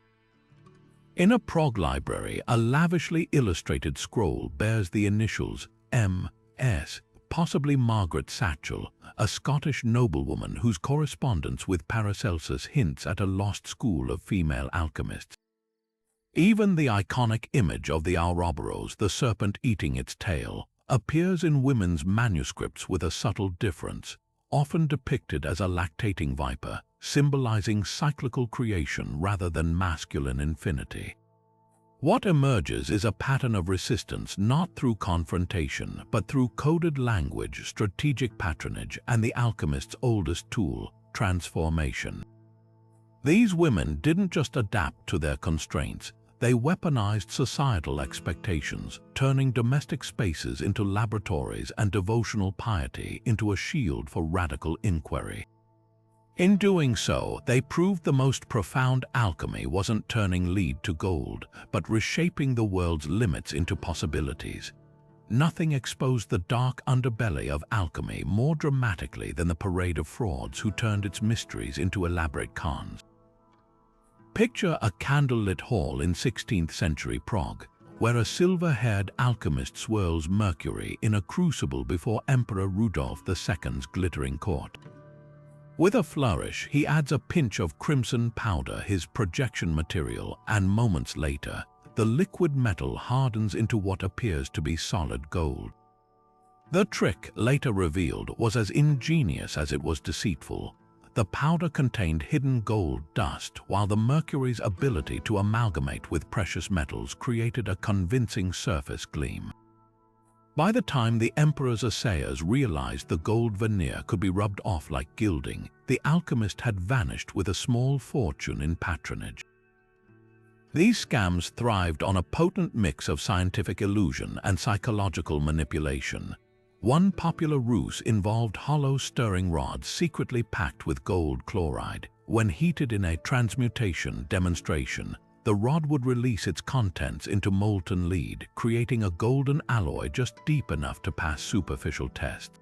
[SPEAKER 1] In a Prague library, a lavishly illustrated scroll bears the initials M.S., possibly Margaret Satchel, a Scottish noblewoman whose correspondence with Paracelsus hints at a lost school of female alchemists. Even the iconic image of the ouroboros, the serpent eating its tail, appears in women's manuscripts with a subtle difference, often depicted as a lactating viper, symbolizing cyclical creation rather than masculine infinity. What emerges is a pattern of resistance not through confrontation, but through coded language, strategic patronage, and the alchemist's oldest tool, transformation. These women didn't just adapt to their constraints, they weaponized societal expectations, turning domestic spaces into laboratories and devotional piety into a shield for radical inquiry. In doing so, they proved the most profound alchemy wasn't turning lead to gold, but reshaping the world's limits into possibilities. Nothing exposed the dark underbelly of alchemy more dramatically than the parade of frauds who turned its mysteries into elaborate cons. Picture a candlelit hall in 16th century Prague, where a silver-haired alchemist swirls mercury in a crucible before Emperor Rudolph II's glittering court. With a flourish, he adds a pinch of crimson powder, his projection material, and moments later, the liquid metal hardens into what appears to be solid gold. The trick, later revealed, was as ingenious as it was deceitful. the powder contained hidden gold dust, while the mercury's ability to amalgamate with precious metals created a convincing surface gleam. By the time the emperor's assayers realized the gold veneer could be rubbed off like gilding, the alchemist had vanished with a small fortune in patronage. These scams thrived on a potent mix of scientific illusion and psychological manipulation. One popular ruse involved hollow stirring rods secretly packed with gold chloride. When heated in a transmutation demonstration, the rod would release its contents into molten lead, creating a golden alloy just deep enough to pass superficial tests.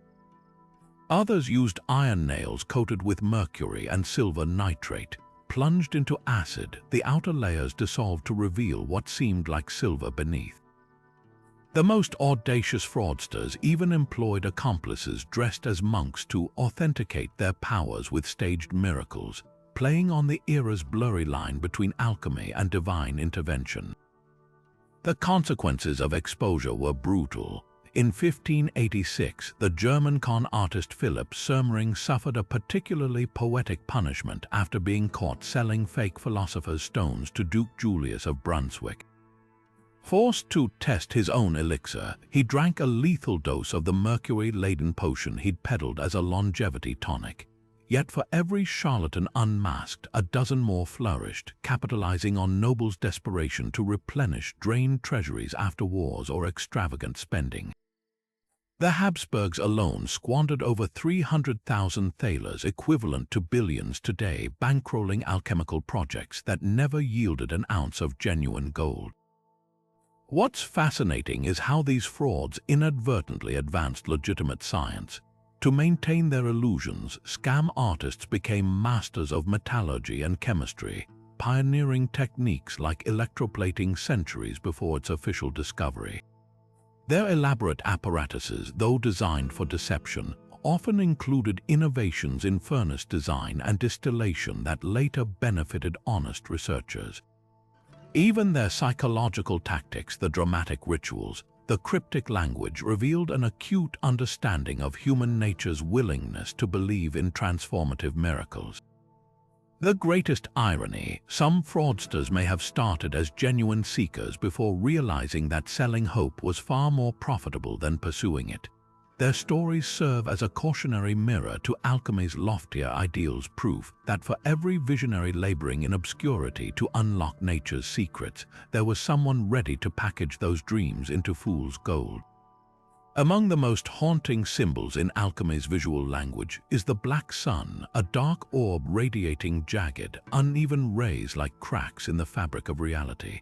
[SPEAKER 1] Others used iron nails coated with mercury and silver nitrate. Plunged into acid, the outer layers dissolved to reveal what seemed like silver beneath. The most audacious fraudsters even employed accomplices dressed as monks to authenticate their powers with staged miracles, playing on the era's blurry line between alchemy and divine intervention. The consequences of exposure were brutal. In 1586, the German con artist Philip Sermering suffered a particularly poetic punishment after being caught selling fake philosopher's stones to Duke Julius of Brunswick. Forced to test his own elixir, he drank a lethal dose of the mercury-laden potion he'd peddled as a longevity tonic. Yet for every charlatan unmasked, a dozen more flourished, capitalizing on nobles' desperation to replenish drained treasuries after wars or extravagant spending. The Habsburgs alone squandered over 300,000 thalers, equivalent to billions today, bankrolling alchemical projects that never yielded an ounce of genuine gold. What's fascinating is how these frauds inadvertently advanced legitimate science. To maintain their illusions, scam artists became masters of metallurgy and chemistry, pioneering techniques like electroplating centuries before its official discovery. Their elaborate apparatuses, though designed for deception, often included innovations in furnace design and distillation that later benefited honest researchers. Even their psychological tactics, the dramatic rituals, the cryptic language, revealed an acute understanding of human nature's willingness to believe in transformative miracles. The greatest irony, some fraudsters may have started as genuine seekers before realizing that selling hope was far more profitable than pursuing it. Their stories serve as a cautionary mirror to alchemy's loftier ideals, proof that for every visionary laboring in obscurity to unlock nature's secrets, there was someone ready to package those dreams into fool's gold. Among the most haunting symbols in alchemy's visual language is the black sun, a dark orb radiating jagged, uneven rays like cracks in the fabric of reality.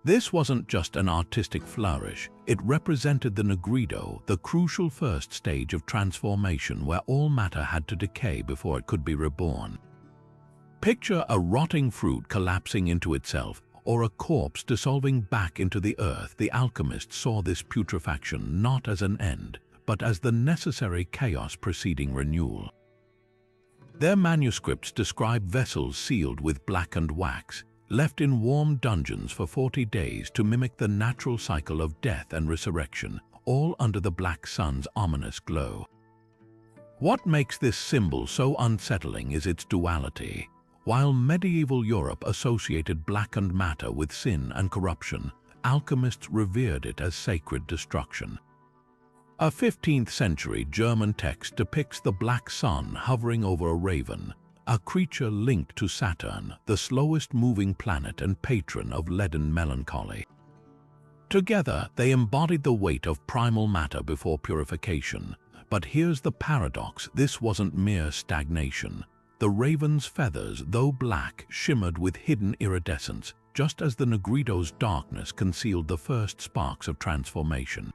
[SPEAKER 1] This wasn't just an artistic flourish, it represented the nigredo, the crucial first stage of transformation where all matter had to decay before it could be reborn. Picture a rotting fruit collapsing into itself, or a corpse dissolving back into the earth. The alchemists saw this putrefaction not as an end, but as the necessary chaos preceding renewal. Their manuscripts describe vessels sealed with blackened wax, left in warm dungeons for 40 days to mimic the natural cycle of death and resurrection, all under the black sun's ominous glow. What makes this symbol so unsettling is its duality. While medieval Europe associated blackened matter with sin and corruption, alchemists revered it as sacred destruction. A 15th-century German text depicts the black sun hovering over a raven, a creature linked to Saturn, the slowest-moving planet and patron of leaden melancholy. Together, they embodied the weight of primal matter before purification. But here's the paradox: this wasn't mere stagnation. The raven's feathers, though black, shimmered with hidden iridescence, just as the nigredo's darkness concealed the first sparks of transformation.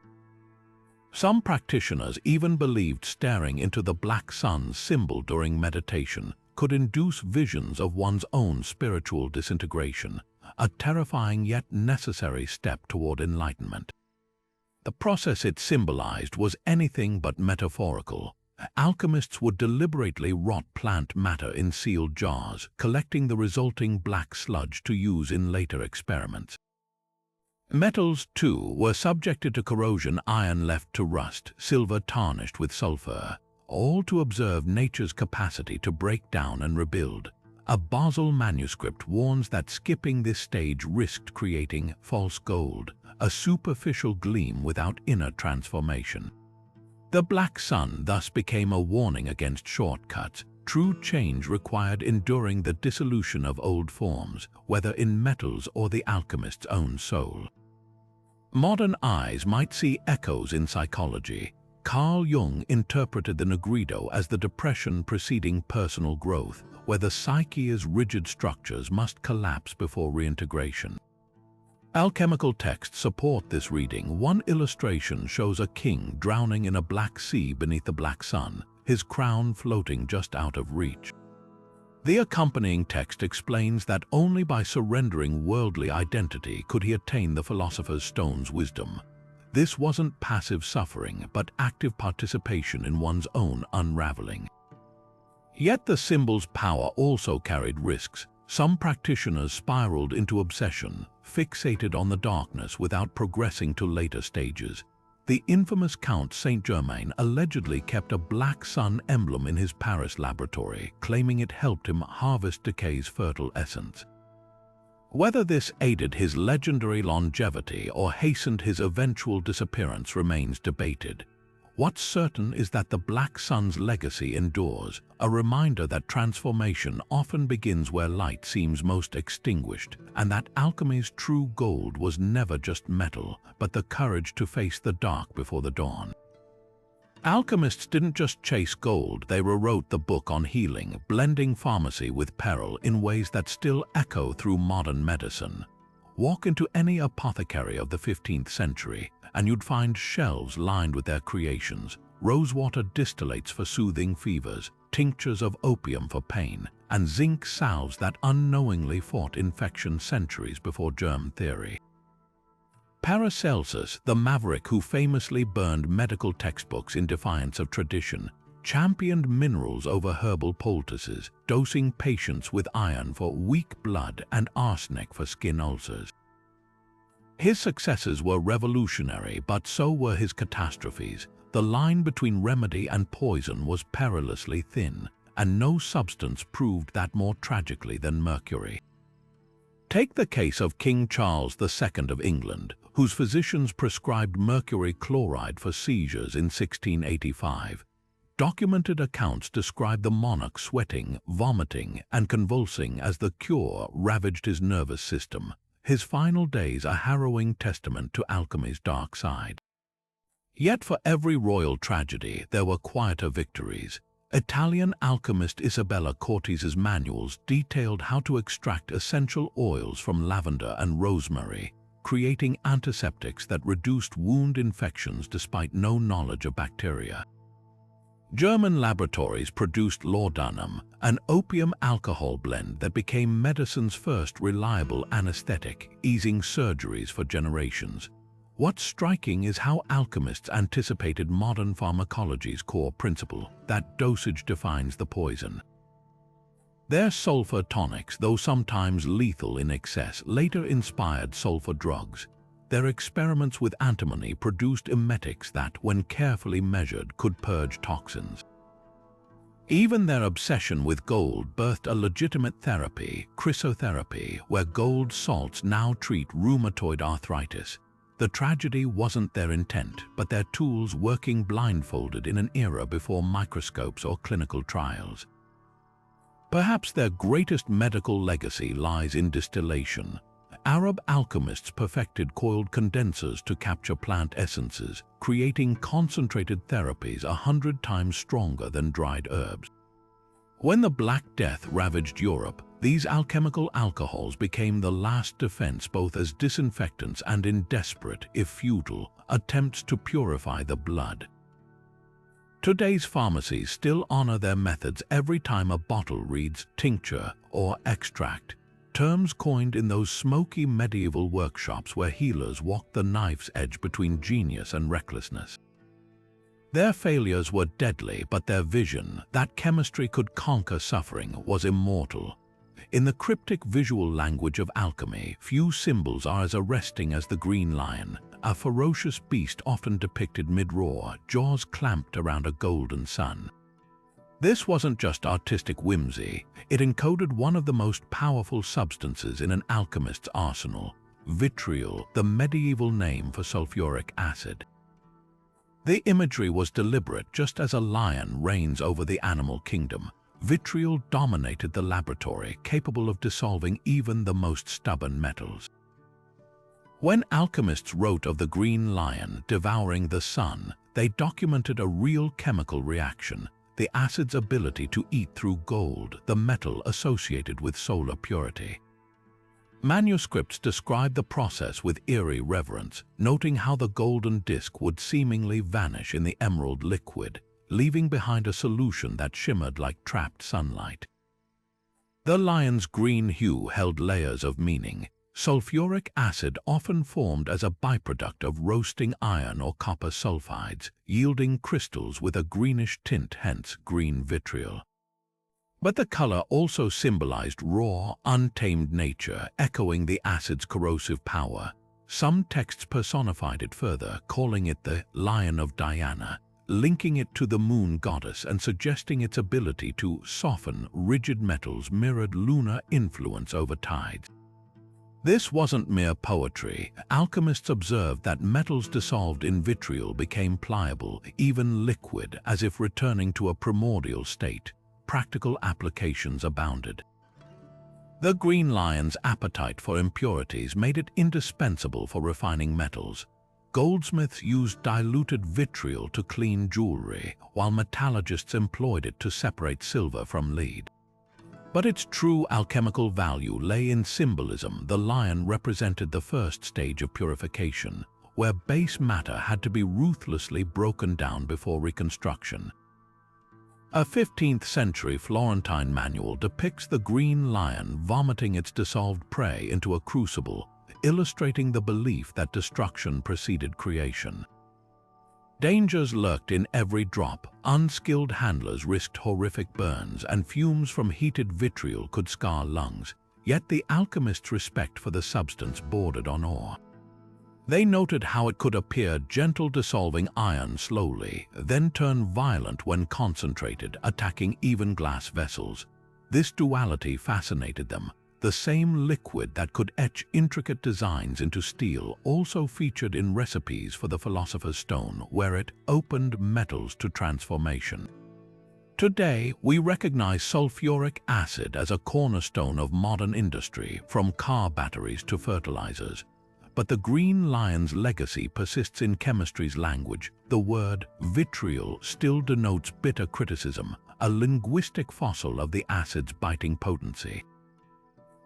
[SPEAKER 1] Some practitioners even believed staring into the black sun's symbol during meditation could induce visions of one's own spiritual disintegration, a terrifying yet necessary step toward enlightenment. The process it symbolized was anything but metaphorical. Alchemists would deliberately rot plant matter in sealed jars, collecting the resulting black sludge to use in later experiments. Metals, too, were subjected to corrosion: iron left to rust, silver tarnished with sulfur. all to observe nature's capacity to break down and rebuild. A Basel manuscript warns that skipping this stage risked creating false gold, a superficial gleam without inner transformation. The black sun thus became a warning against shortcuts. True change required enduring the dissolution of old forms, whether in metals or the alchemist's own soul. Modern eyes might see echoes in psychology. Carl Jung interpreted the Negrido as the depression preceding personal growth, where the psyche's rigid structures must collapse before reintegration. Alchemical texts support this reading. One illustration shows a king drowning in a black sea beneath the black sun, his crown floating just out of reach. The accompanying text explains that only by surrendering worldly identity could he attain the philosopher's stone's wisdom. This wasn't passive suffering, but active participation in one's own unraveling. Yet the symbol's power also carried risks. Some practitioners spiraled into obsession, fixated on the darkness without progressing to later stages. The infamous Count Saint-Germain allegedly kept a black sun emblem in his Paris laboratory, claiming it helped him harvest decay's fertile essence. Whether this aided his legendary longevity or hastened his eventual disappearance remains debated. What's certain is that the black sun's legacy endures, a reminder that transformation often begins where light seems most extinguished, and that alchemy's true gold was never just metal, but the courage to face the dark before the dawn. Alchemists didn't just chase gold, they rewrote the book on healing, blending pharmacy with peril in ways that still echo through modern medicine. Walk into any apothecary of the 15th century, and you'd find shelves lined with their creations: rosewater distillates for soothing fevers, tinctures of opium for pain, and zinc salves that unknowingly fought infection centuries before germ theory. Paracelsus, the maverick who famously burned medical textbooks in defiance of tradition, championed minerals over herbal poultices, dosing patients with iron for weak blood and arsenic for skin ulcers. His successes were revolutionary, but so were his catastrophes. The line between remedy and poison was perilously thin, and no substance proved that more tragically than mercury. Take the case of King Charles II of England, whose physicians prescribed mercury chloride for seizures in 1685. Documented accounts describe the monarch sweating, vomiting, and convulsing as the cure ravaged his nervous system. His final days a harrowing testament to alchemy's dark side. Yet for every royal tragedy, there were quieter victories. Italian alchemist Isabella Cortese's manuals detailed how to extract essential oils from lavender and rosemary, creating antiseptics that reduced wound infections despite no knowledge of bacteria. German laboratories produced laudanum, an opium alcohol blend that became medicine's first reliable anesthetic, easing surgeries for generations. What's striking is how alchemists anticipated modern pharmacology's core principle, that dosage defines the poison. Their sulfur tonics, though sometimes lethal in excess, later inspired sulfur drugs. Their experiments with antimony produced emetics that, when carefully measured, could purge toxins. Even their obsession with gold birthed a legitimate therapy, chrysotherapy, where gold salts now treat rheumatoid arthritis. The tragedy wasn't their intent, but their tools working blindfolded in an era before microscopes or clinical trials. Perhaps their greatest medical legacy lies in distillation. Arab alchemists perfected coiled condensers to capture plant essences, creating concentrated therapies 100 times stronger than dried herbs. When the Black Death ravaged Europe, these alchemical alcohols became the last defense, both as disinfectants and in desperate, if futile, attempts to purify the blood. Today's pharmacies still honor their methods every time a bottle reads tincture or extract, terms coined in those smoky medieval workshops where healers walked the knife's edge between genius and recklessness. Their failures were deadly, but their vision, that chemistry could conquer suffering, was immortal. In the cryptic visual language of alchemy, few symbols are as arresting as the green lion, a ferocious beast often depicted mid-roar, jaws clamped around a golden sun. This wasn't just artistic whimsy, it encoded one of the most powerful substances in an alchemist's arsenal: vitriol, the medieval name for sulfuric acid. The imagery was deliberate. Just as a lion reigns over the animal kingdom, vitriol dominated the laboratory, capable of dissolving even the most stubborn metals. When alchemists wrote of the green lion devouring the sun, they documented a real chemical reaction: the acid's ability to eat through gold, the metal associated with solar purity. Manuscripts describe the process with eerie reverence, noting how the golden disk would seemingly vanish in the emerald liquid, leaving behind a solution that shimmered like trapped sunlight. The lion's green hue held layers of meaning. Sulfuric acid often formed as a byproduct of roasting iron or copper sulfides, yielding crystals with a greenish tint, hence green vitriol. But the color also symbolized raw, untamed nature, echoing the acid's corrosive power. Some texts personified it further, calling it the Lion of Diana, linking it to the moon goddess and suggesting its ability to soften rigid metals mirrored lunar influence over tides. This wasn't mere poetry. Alchemists observed that metals dissolved in vitriol became pliable, even liquid, as if returning to a primordial state. Practical applications abounded. The green lion's appetite for impurities made it indispensable for refining metals. Goldsmiths used diluted vitriol to clean jewelry, while metallurgists employed it to separate silver from lead. But its true alchemical value lay in symbolism. The lion represented the first stage of purification, where base matter had to be ruthlessly broken down before reconstruction. A 15th-century Florentine manual depicts the green lion vomiting its dissolved prey into a crucible, illustrating the belief that destruction preceded creation. Dangers lurked in every drop. Unskilled handlers risked horrific burns, and fumes from heated vitriol could scar lungs. Yet the alchemists' respect for the substance bordered on awe. They noted how it could appear gentle, dissolving iron slowly, then turn violent when concentrated, attacking even glass vessels. This duality fascinated them. The same liquid that could etch intricate designs into steel also featured in recipes for the philosopher's stone, where it opened metals to transformation. Today, we recognize sulfuric acid as a cornerstone of modern industry, from car batteries to fertilizers. But the green lion's legacy persists in chemistry's language. The word vitriol still denotes bitter criticism, a linguistic fossil of the acid's biting potency.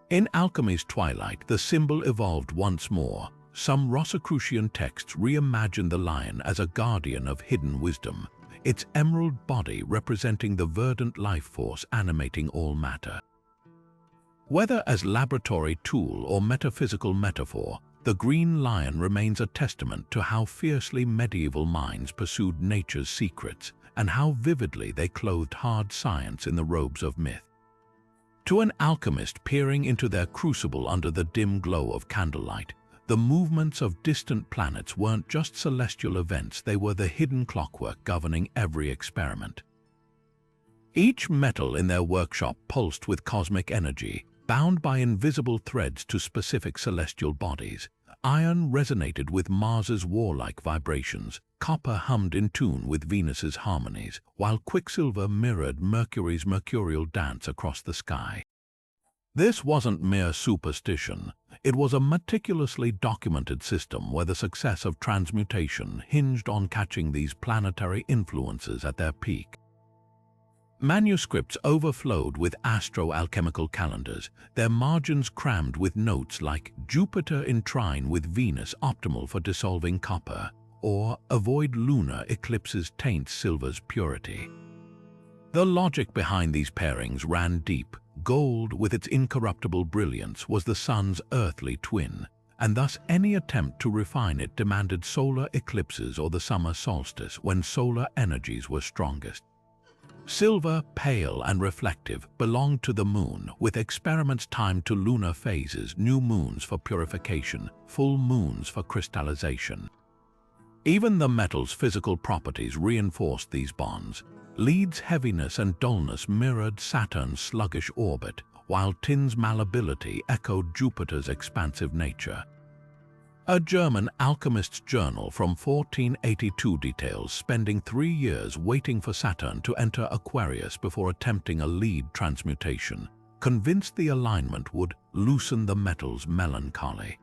[SPEAKER 1] In alchemy's twilight, the symbol evolved once more. Some Rosicrucian texts reimagined the lion as a guardian of hidden wisdom, its emerald body representing the verdant life force animating all matter. Whether as laboratory tool or metaphysical metaphor, the green lion remains a testament to how fiercely medieval minds pursued nature's secrets and how vividly they clothed hard science in the robes of myth. To an alchemist peering into their crucible under the dim glow of candlelight, the movements of distant planets weren't just celestial events, they were the hidden clockwork governing every experiment. Each metal in their workshop pulsed with cosmic energy, bound by invisible threads to specific celestial bodies. Iron resonated with Mars's warlike vibrations, copper hummed in tune with Venus's harmonies, while quicksilver mirrored Mercury's mercurial dance across the sky. This wasn't mere superstition. It was a meticulously documented system where the success of transmutation hinged on catching these planetary influences at their peak. Manuscripts overflowed with astro-alchemical calendars, their margins crammed with notes like Jupiter in trine with Venus, optimal for dissolving copper, or avoid lunar eclipses, taint silver's purity. The logic behind these pairings ran deep. Gold, with its incorruptible brilliance, was the sun's earthly twin, and thus any attempt to refine it demanded solar eclipses or the summer solstice when solar energies were strongest. Silver, pale and reflective, belonged to the moon, with experiments timed to lunar phases, new moons for purification, full moons for crystallization. Even the metal's physical properties reinforced these bonds. Lead's heaviness and dullness mirrored Saturn's sluggish orbit, while tin's malleability echoed Jupiter's expansive nature. A German alchemist's journal from 1482 details spending 3 years waiting for Saturn to enter Aquarius before attempting a lead transmutation, convinced the alignment would loosen the metal's melancholy.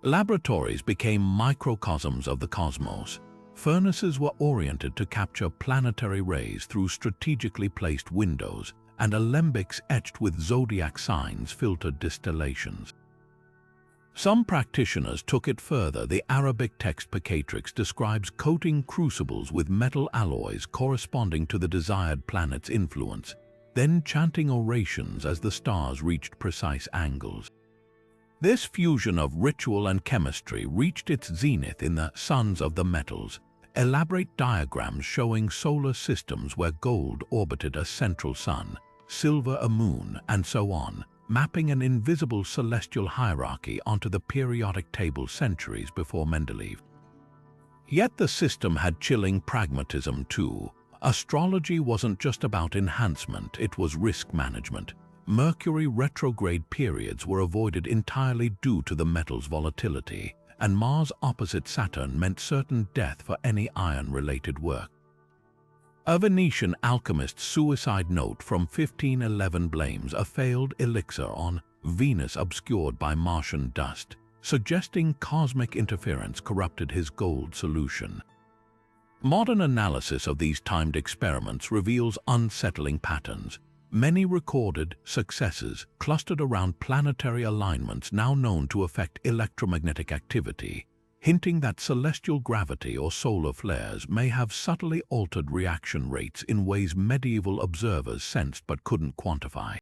[SPEAKER 1] Laboratories became microcosms of the cosmos. Furnaces were oriented to capture planetary rays through strategically placed windows, and alembics etched with zodiac signs filtered distillations. Some practitioners took it further. The Arabic text Picatrix describes coating crucibles with metal alloys corresponding to the desired planet's influence, then chanting orations as the stars reached precise angles. This fusion of ritual and chemistry reached its zenith in the Sons of the Metals, elaborate diagrams showing solar systems where gold orbited a central sun, silver a moon, and so on, mapping an invisible celestial hierarchy onto the periodic table centuries before Mendeleev. Yet the system had chilling pragmatism too. Astrology wasn't just about enhancement, it was risk management. Mercury retrograde periods were avoided entirely due to the metal's volatility, and Mars opposite Saturn meant certain death for any iron-related work. A Venetian alchemist's suicide note from 1511 blames a failed elixir on Venus obscured by Martian dust, suggesting cosmic interference corrupted his gold solution. Modern analysis of these timed experiments reveals unsettling patterns. Many recorded successes clustered around planetary alignments now known to affect electromagnetic activity, hinting that celestial gravity or solar flares may have subtly altered reaction rates in ways medieval observers sensed but couldn't quantify.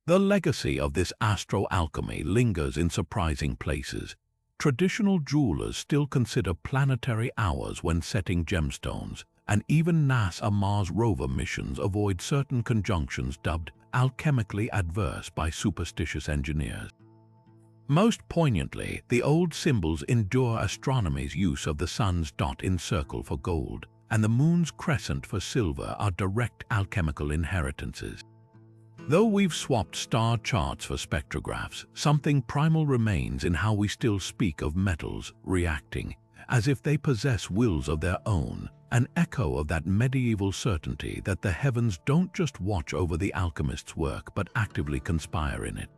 [SPEAKER 1] The legacy of this astro-alchemy lingers in surprising places. Traditional jewelers still consider planetary hours when setting gemstones, and even NASA Mars rover missions avoid certain conjunctions dubbed alchemically adverse by superstitious engineers. Most poignantly, the old symbols endure. Astronomy's use of the sun's dot in circle for gold and the moon's crescent for silver are direct alchemical inheritances. Though we've swapped star charts for spectrographs, something primal remains in how we still speak of metals reacting, as if they possess wills of their own, an echo of that medieval certainty that the heavens don't just watch over the alchemist's work but actively conspire in it.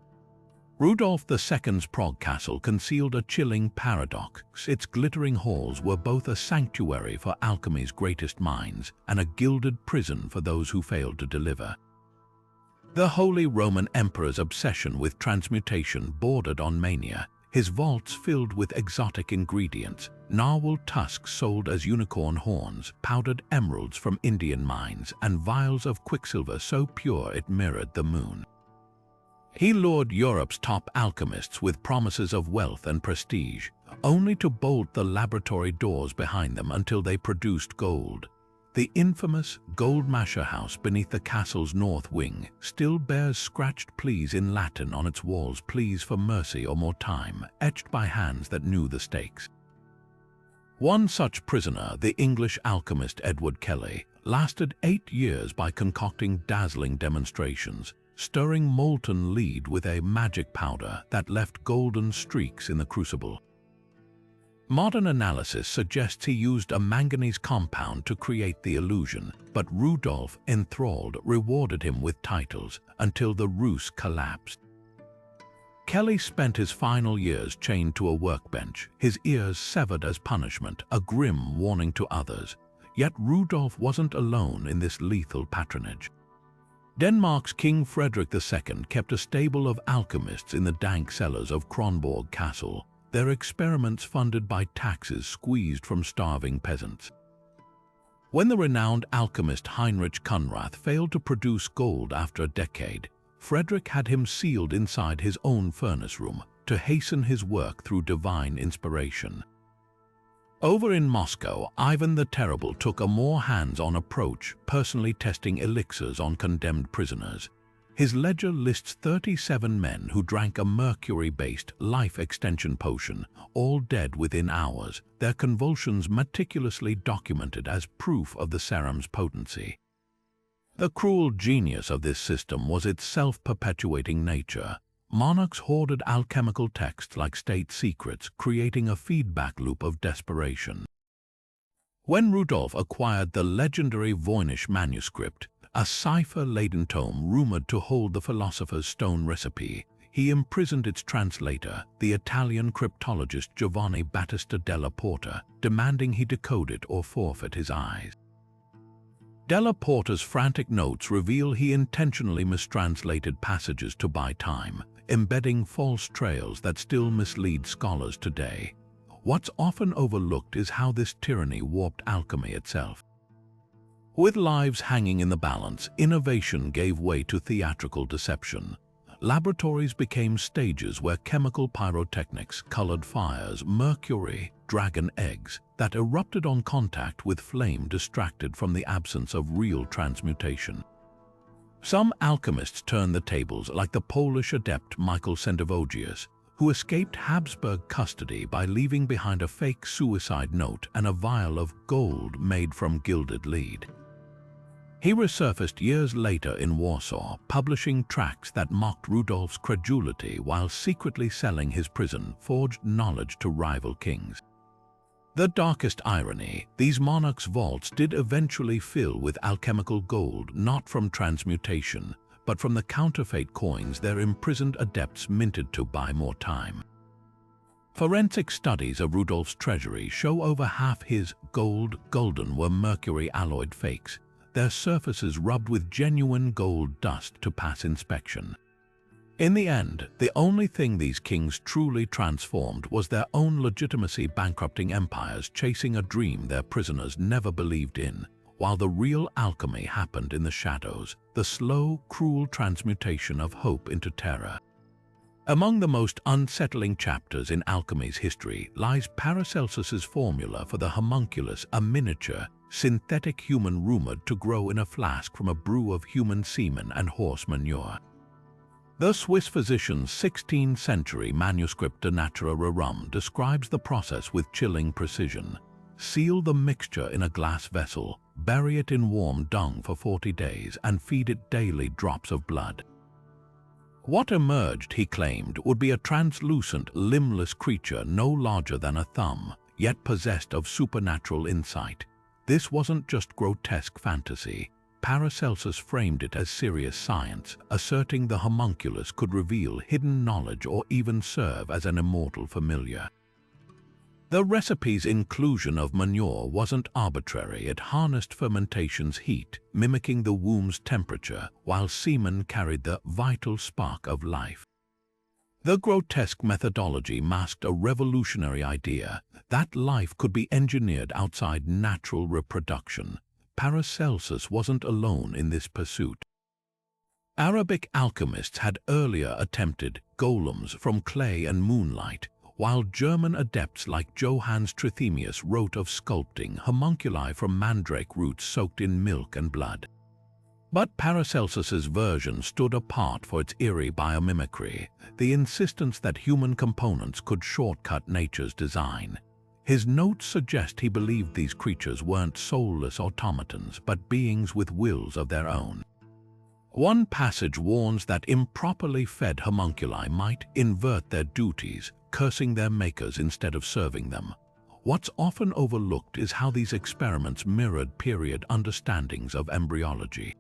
[SPEAKER 1] Rudolf II's Prague castle concealed a chilling paradox. Its glittering halls were both a sanctuary for alchemy's greatest minds and a gilded prison for those who failed to deliver. The Holy Roman Emperor's obsession with transmutation bordered on mania, his vaults filled with exotic ingredients, narwhal tusks sold as unicorn horns, powdered emeralds from Indian mines, and vials of quicksilver so pure it mirrored the moon. He lured Europe's top alchemists with promises of wealth and prestige, only to bolt the laboratory doors behind them until they produced gold. The infamous gold masher house beneath the castle's north wing still bears scratched pleas in Latin on its walls, pleas for mercy or more time, etched by hands that knew the stakes. One such prisoner, the English alchemist Edward Kelly, lasted 8 years by concocting dazzling demonstrations, stirring molten lead with a magic powder that left golden streaks in the crucible. Modern analysis suggests he used a manganese compound to create the illusion, but Rudolf, enthralled, rewarded him with titles until the ruse collapsed. Kelly spent his final years chained to a workbench, his ears severed as punishment, a grim warning to others. Yet Rudolf wasn't alone in this lethal patronage. Denmark's King Frederick II kept a stable of alchemists in the dank cellars of Kronborg Castle, their experiments funded by taxes squeezed from starving peasants. When the renowned alchemist Heinrich Kunrath failed to produce gold after a decade, Frederick had him sealed inside his own furnace room to hasten his work through divine inspiration. Over in Moscow, Ivan the Terrible took a more hands-on approach, personally testing elixirs on condemned prisoners. His ledger lists 37 men who drank a mercury-based life extension potion, all dead within hours, their convulsions meticulously documented as proof of the serum's potency. The cruel genius of this system was its self-perpetuating nature. Monarchs hoarded alchemical texts like state secrets, creating a feedback loop of desperation. When Rudolf acquired the legendary Voynich manuscript, a cipher-laden tome rumored to hold the philosopher's stone recipe, he imprisoned its translator, the Italian cryptologist Giovanni Battista della Porta, demanding he decode it or forfeit his eyes. Della Porta's frantic notes reveal he intentionally mistranslated passages to buy time, embedding false trails that still mislead scholars today. What's often overlooked is how this tyranny warped alchemy itself. With lives hanging in the balance, innovation gave way to theatrical deception. Laboratories became stages where chemical pyrotechnics, colored fires, mercury, dragon eggs that erupted on contact with flame distracted from the absence of real transmutation. Some alchemists turned the tables, like the Polish adept Michael Sendivogius, who escaped Habsburg custody by leaving behind a fake suicide note and a vial of gold made from gilded lead. He resurfaced years later in Warsaw, publishing tracts that mocked Rudolf's credulity while secretly selling his prison-forged knowledge to rival kings. The darkest irony, these monarchs' vaults did eventually fill with alchemical gold, not from transmutation, but from the counterfeit coins their imprisoned adepts minted to buy more time. Forensic studies of Rudolf's treasury show over half his golden were mercury-alloyed fakes, their surfaces rubbed with genuine gold dust to pass inspection. In the end, the only thing these kings truly transformed was their own legitimacy, bankrupting empires chasing a dream their prisoners never believed in, while the real alchemy happened in the shadows, the slow, cruel transmutation of hope into terror. Among the most unsettling chapters in alchemy's history lies Paracelsus's formula for the homunculus, a miniature, synthetic human rumored to grow in a flask from a brew of human semen and horse manure. The Swiss physician's 16th-century manuscript De Natura Rerum describes the process with chilling precision. Seal the mixture in a glass vessel, bury it in warm dung for 40 days, and feed it daily drops of blood. What emerged, he claimed, would be a translucent, limbless creature no larger than a thumb, yet possessed of supernatural insight. This wasn't just grotesque fantasy. Paracelsus framed it as serious science, asserting the homunculus could reveal hidden knowledge or even serve as an immortal familiar. The recipe's inclusion of manure wasn't arbitrary. It harnessed fermentation's heat, mimicking the womb's temperature, while semen carried the vital spark of life. The grotesque methodology masked a revolutionary idea that life could be engineered outside natural reproduction. Paracelsus wasn't alone in this pursuit. Arabic alchemists had earlier attempted golems from clay and moonlight, while German adepts like Johannes Trithemius wrote of sculpting homunculi from mandrake roots soaked in milk and blood. But Paracelsus's version stood apart for its eerie biomimicry, the insistence that human components could shortcut nature's design. His notes suggest he believed these creatures weren't soulless automatons, but beings with wills of their own. One passage warns that improperly fed homunculi might invert their duties, cursing their makers instead of serving them. What's often overlooked is how these experiments mirrored period understandings of embryology.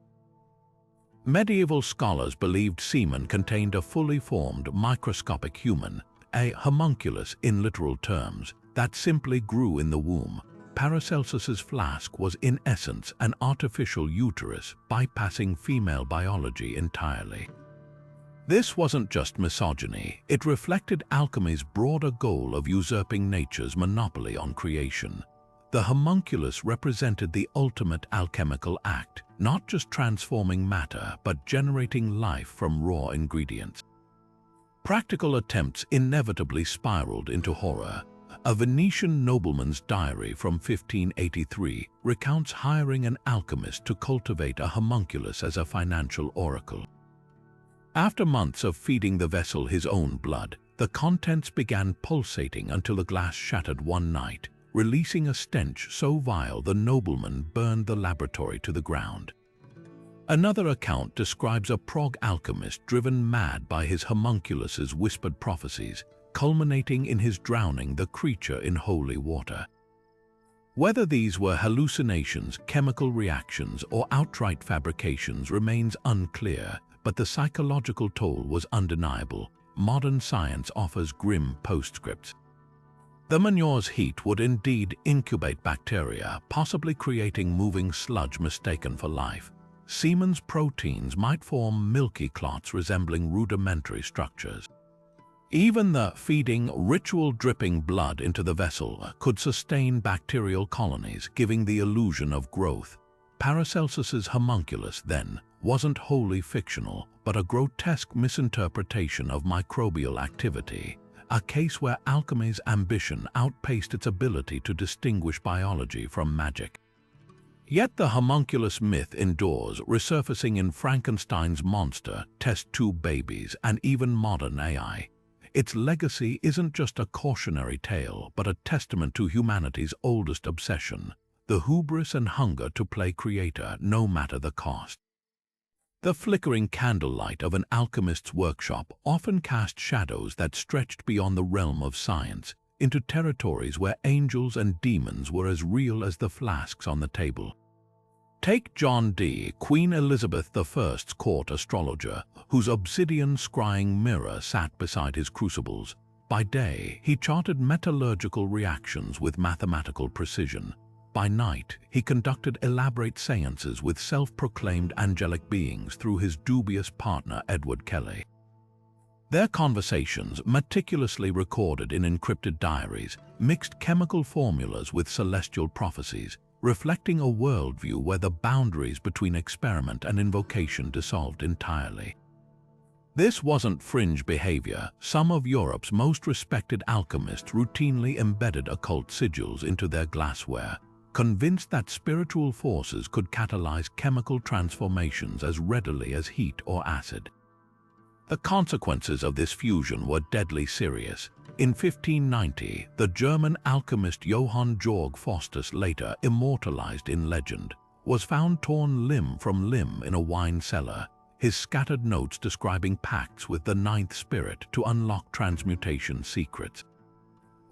[SPEAKER 1] Medieval scholars believed semen contained a fully formed microscopic human, a homunculus in literal terms, that simply grew in the womb. Paracelsus's flask was in essence an artificial uterus, bypassing female biology entirely. This wasn't just misogyny, it reflected alchemy's broader goal of usurping nature's monopoly on creation. The homunculus represented the ultimate alchemical act, not just transforming matter, but generating life from raw ingredients. Practical attempts inevitably spiraled into horror. A Venetian nobleman's diary from 1583 recounts hiring an alchemist to cultivate a homunculus as a financial oracle. After months of feeding the vessel his own blood, the contents began pulsating until the glass shattered one night, releasing a stench so vile the nobleman burned the laboratory to the ground. Another account describes a Prague alchemist driven mad by his homunculus's whispered prophecies, culminating in his drowning the creature in holy water. Whether these were hallucinations, chemical reactions, or outright fabrications remains unclear, but the psychological toll was undeniable. Modern science offers grim postscripts. The manure's heat would indeed incubate bacteria, possibly creating moving sludge mistaken for life. Semen's proteins might form milky clots resembling rudimentary structures. Even the feeding, ritual dripping blood into the vessel could sustain bacterial colonies, giving the illusion of growth. Paracelsus's homunculus, then, wasn't wholly fictional, but a grotesque misinterpretation of microbial activity, a case where alchemy's ambition outpaced its ability to distinguish biology from magic. Yet the homunculus myth endures, resurfacing in Frankenstein's monster, test tube babies, and even modern AI. Its legacy isn't just a cautionary tale, but a testament to humanity's oldest obsession, the hubris and hunger to play creator no matter the cost. The flickering candlelight of an alchemist's workshop often cast shadows that stretched beyond the realm of science, into territories where angels and demons were as real as the flasks on the table. Take John Dee, Queen Elizabeth I's court astrologer, whose obsidian scrying mirror sat beside his crucibles. By day, he charted metallurgical reactions with mathematical precision. By night, he conducted elaborate seances with self-proclaimed angelic beings through his dubious partner Edward Kelly. Their conversations, meticulously recorded in encrypted diaries, mixed chemical formulas with celestial prophecies, reflecting a worldview where the boundaries between experiment and invocation dissolved entirely. This wasn't fringe behavior. Some of Europe's most respected alchemists routinely embedded occult sigils into their glassware, convinced that spiritual forces could catalyze chemical transformations as readily as heat or acid. The consequences of this fusion were deadly serious. In 1590, the German alchemist Johann Georg Faustus, later immortalized in legend, was found torn limb from limb in a wine cellar, his scattered notes describing pacts with the ninth spirit to unlock transmutation secrets.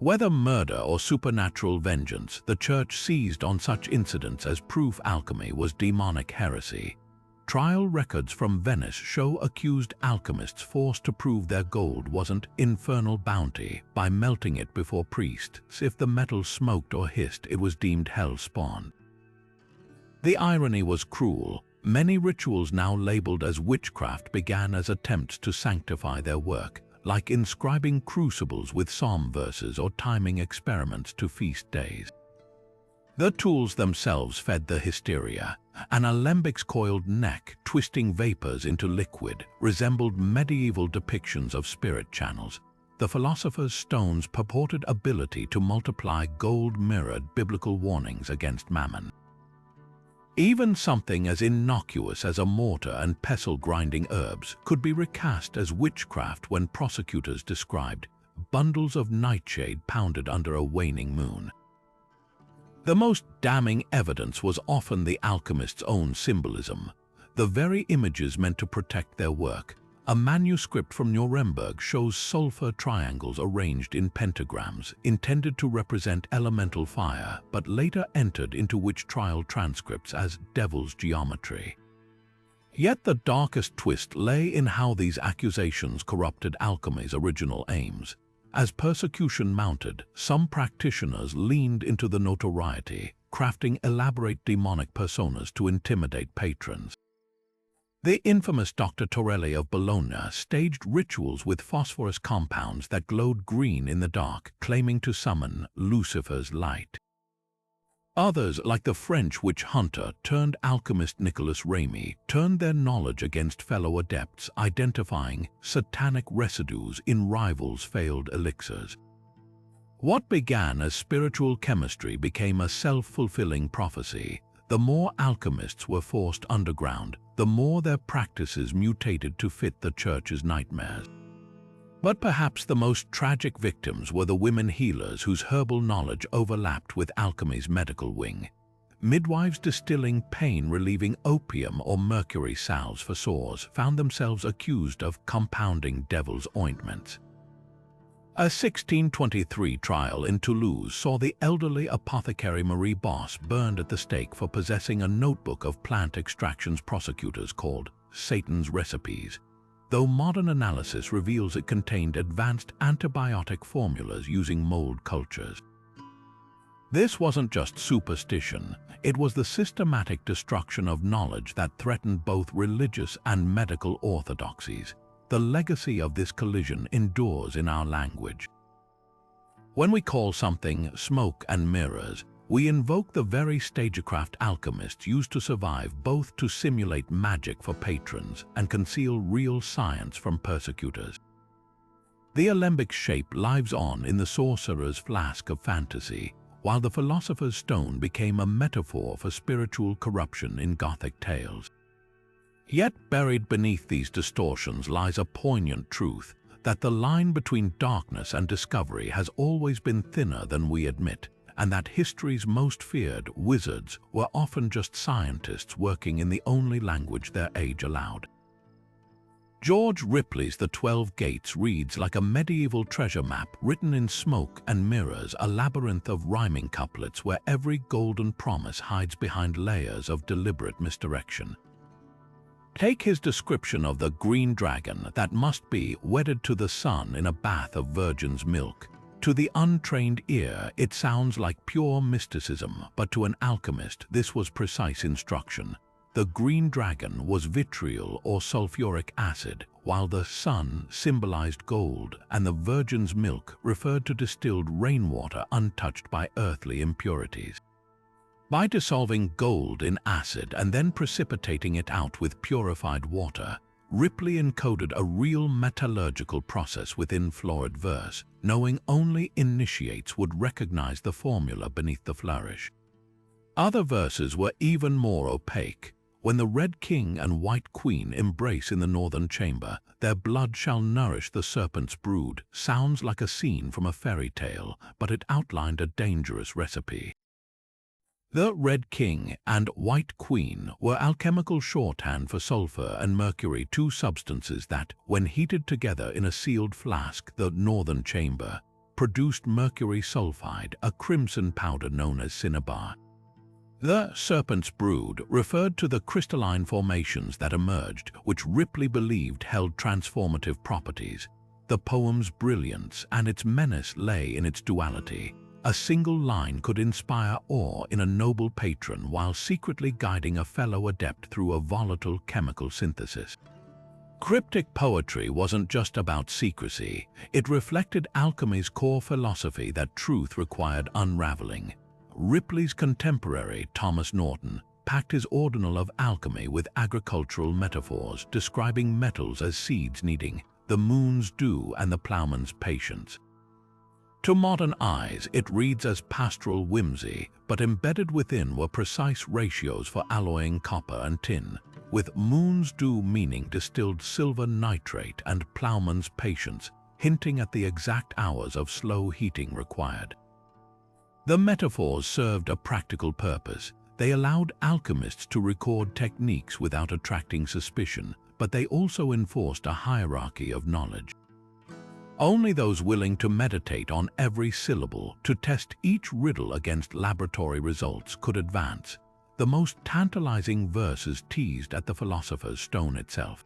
[SPEAKER 1] Whether murder or supernatural vengeance, the Church seized on such incidents as proof alchemy was demonic heresy. Trial records from Venice show accused alchemists forced to prove their gold wasn't infernal bounty by melting it before priests. If the metal smoked or hissed, it was deemed hell-spawn. The irony was cruel. Many rituals now labeled as witchcraft began as attempts to sanctify their work, like inscribing crucibles with psalm verses or timing experiments to feast days. The tools themselves fed the hysteria. An alembic's coiled neck, twisting vapors into liquid, resembled medieval depictions of spirit channels. The philosopher's stone's purported ability to multiply gold mirrored biblical warnings against mammon. Even something as innocuous as a mortar and pestle grinding herbs could be recast as witchcraft when prosecutors described bundles of nightshade pounded under a waning moon. The most damning evidence was often the alchemist's own symbolism, the very images meant to protect their work. A manuscript from Nuremberg shows sulfur triangles arranged in pentagrams, intended to represent elemental fire, but later entered into witch trial transcripts as devil's geometry. Yet the darkest twist lay in how these accusations corrupted alchemy's original aims. As persecution mounted, some practitioners leaned into the notoriety, crafting elaborate demonic personas to intimidate patrons. The infamous Dr. Torelli of Bologna staged rituals with phosphorus compounds that glowed green in the dark, claiming to summon Lucifer's light. Others, like the French witch hunter turned alchemist Nicolas Remy, turned their knowledge against fellow adepts, identifying satanic residues in rivals' failed elixirs. What began as spiritual chemistry became a self-fulfilling prophecy. The more alchemists were forced underground, the more their practices mutated to fit the church's nightmares. But perhaps the most tragic victims were the women healers whose herbal knowledge overlapped with alchemy's medical wing. Midwives distilling pain-relieving opium or mercury salves for sores found themselves accused of compounding devil's ointments. A 1623 trial in Toulouse saw the elderly apothecary Marie Bosse burned at the stake for possessing a notebook of plant extractions prosecutors called Satan's Recipes, though modern analysis reveals it contained advanced antibiotic formulas using mold cultures. This wasn't just superstition, it was the systematic destruction of knowledge that threatened both religious and medical orthodoxies. The legacy of this collision endures in our language. When we call something smoke and mirrors, we invoke the very stagecraft alchemists used to survive, both to simulate magic for patrons and conceal real science from persecutors. The alembic shape lives on in the sorcerer's flask of fantasy, while the philosopher's stone became a metaphor for spiritual corruption in Gothic tales. Yet buried beneath these distortions lies a poignant truth, that the line between darkness and discovery has always been thinner than we admit, and that history's most feared wizards were often just scientists working in the only language their age allowed. George Ripley's The 12 Gates reads like a medieval treasure map written in smoke and mirrors, a labyrinth of rhyming couplets where every golden promise hides behind layers of deliberate misdirection. Take his description of the green dragon that must be wedded to the sun in a bath of virgin's milk. To the untrained ear, it sounds like pure mysticism, but to an alchemist, this was precise instruction. The green dragon was vitriol or sulfuric acid, while the sun symbolized gold, and the virgin's milk referred to distilled rainwater untouched by earthly impurities. By dissolving gold in acid and then precipitating it out with purified water, Ripley encoded a real metallurgical process within florid verse, knowing only initiates would recognize the formula beneath the flourish. Other verses were even more opaque. When the Red King and White Queen embrace in the northern chamber, their blood shall nourish the serpent's brood, sounds like a scene from a fairy tale, but it outlined a dangerous recipe. The Red King and White Queen were alchemical shorthand for sulfur and mercury, two substances that, when heated together in a sealed flask, the northern chamber, produced mercury sulfide, a crimson powder known as cinnabar. The serpent's brood referred to the crystalline formations that emerged, which Ripley believed held transformative properties. The poem's brilliance and its menace lay in its duality. A single line could inspire awe in a noble patron while secretly guiding a fellow adept through a volatile chemical synthesis. Cryptic poetry wasn't just about secrecy, it reflected alchemy's core philosophy that truth required unraveling. Ripley's contemporary, Thomas Norton, packed his ordinal of alchemy with agricultural metaphors, describing metals as seeds needing the moon's dew and the plowman's patience. To modern eyes, it reads as pastoral whimsy, but embedded within were precise ratios for alloying copper and tin, with moon's dew meaning distilled silver nitrate and plowman's patience, hinting at the exact hours of slow heating required. The metaphors served a practical purpose. They allowed alchemists to record techniques without attracting suspicion, but they also enforced a hierarchy of knowledge. Only those willing to meditate on every syllable, to test each riddle against laboratory results, could advance. The most tantalizing verses teased at the philosopher's stone itself.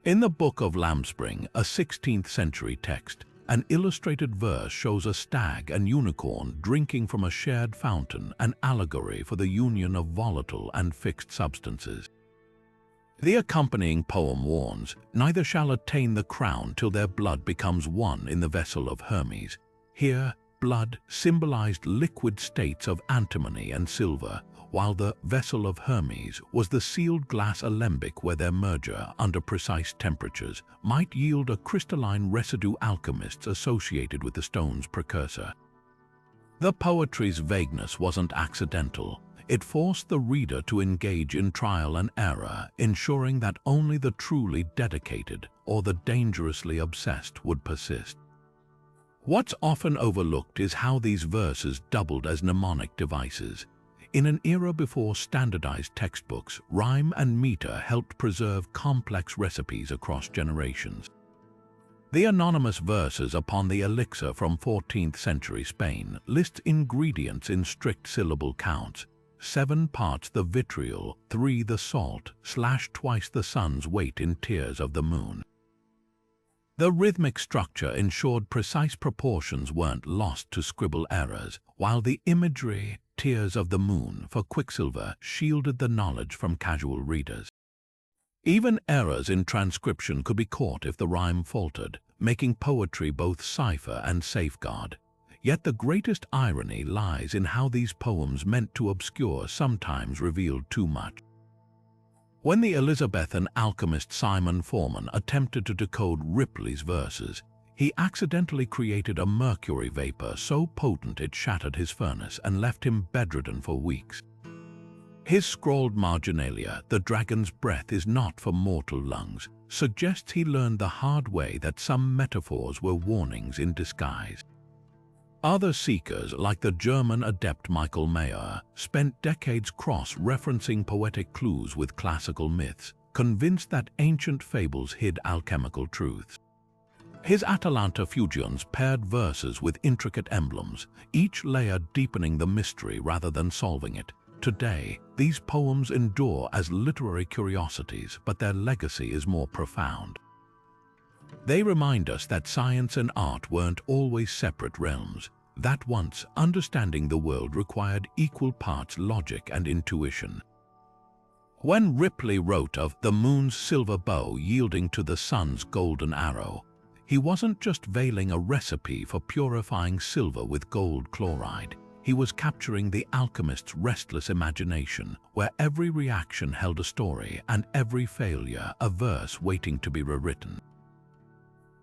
[SPEAKER 1] In the Book of Lambspring, a 16th century text, an illustrated verse shows a stag and unicorn drinking from a shared fountain, an allegory for the union of volatile and fixed substances. The accompanying poem warns, neither shall attain the crown till their blood becomes one in the vessel of Hermes. Here, blood symbolized liquid states of antimony and silver, while the vessel of Hermes was the sealed glass alembic where their merger under precise temperatures might yield a crystalline residue alchemists associated with the stone's precursor. The poetry's vagueness wasn't accidental. It forced the reader to engage in trial and error, ensuring that only the truly dedicated or the dangerously obsessed would persist. What's often overlooked is how these verses doubled as mnemonic devices. In an era before standardized textbooks, rhyme and meter helped preserve complex recipes across generations. The anonymous verses upon the elixir from 14th century Spain list ingredients in strict syllable counts: 7 parts the vitriol, 3 the salt, / twice the sun's weight in tears of the moon. The rhythmic structure ensured precise proportions weren't lost to scribble errors, while the imagery, tears of the moon for quicksilver, shielded the knowledge from casual readers. Even errors in transcription could be caught if the rhyme faltered, making poetry both cipher and safeguard. Yet the greatest irony lies in how these poems meant to obscure sometimes revealed too much. When the Elizabethan alchemist Simon Forman attempted to decode Ripley's verses, he accidentally created a mercury vapor so potent it shattered his furnace and left him bedridden for weeks. His scrawled marginalia, "The dragon's breath is not for mortal lungs," suggests he learned the hard way that some metaphors were warnings in disguise. Other seekers, like the German adept Michael Mayer, spent decades cross-referencing poetic clues with classical myths, convinced that ancient fables hid alchemical truths. His Atalanta Fugians paired verses with intricate emblems, each layer deepening the mystery rather than solving it. Today, these poems endure as literary curiosities, but their legacy is more profound. They remind us that science and art weren't always separate realms, that once understanding the world required equal parts logic and intuition. When Ripley wrote of the moon's silver bow yielding to the sun's golden arrow, he wasn't just veiling a recipe for purifying silver with gold chloride. He was capturing the alchemist's restless imagination, where every reaction held a story and every failure a verse waiting to be rewritten.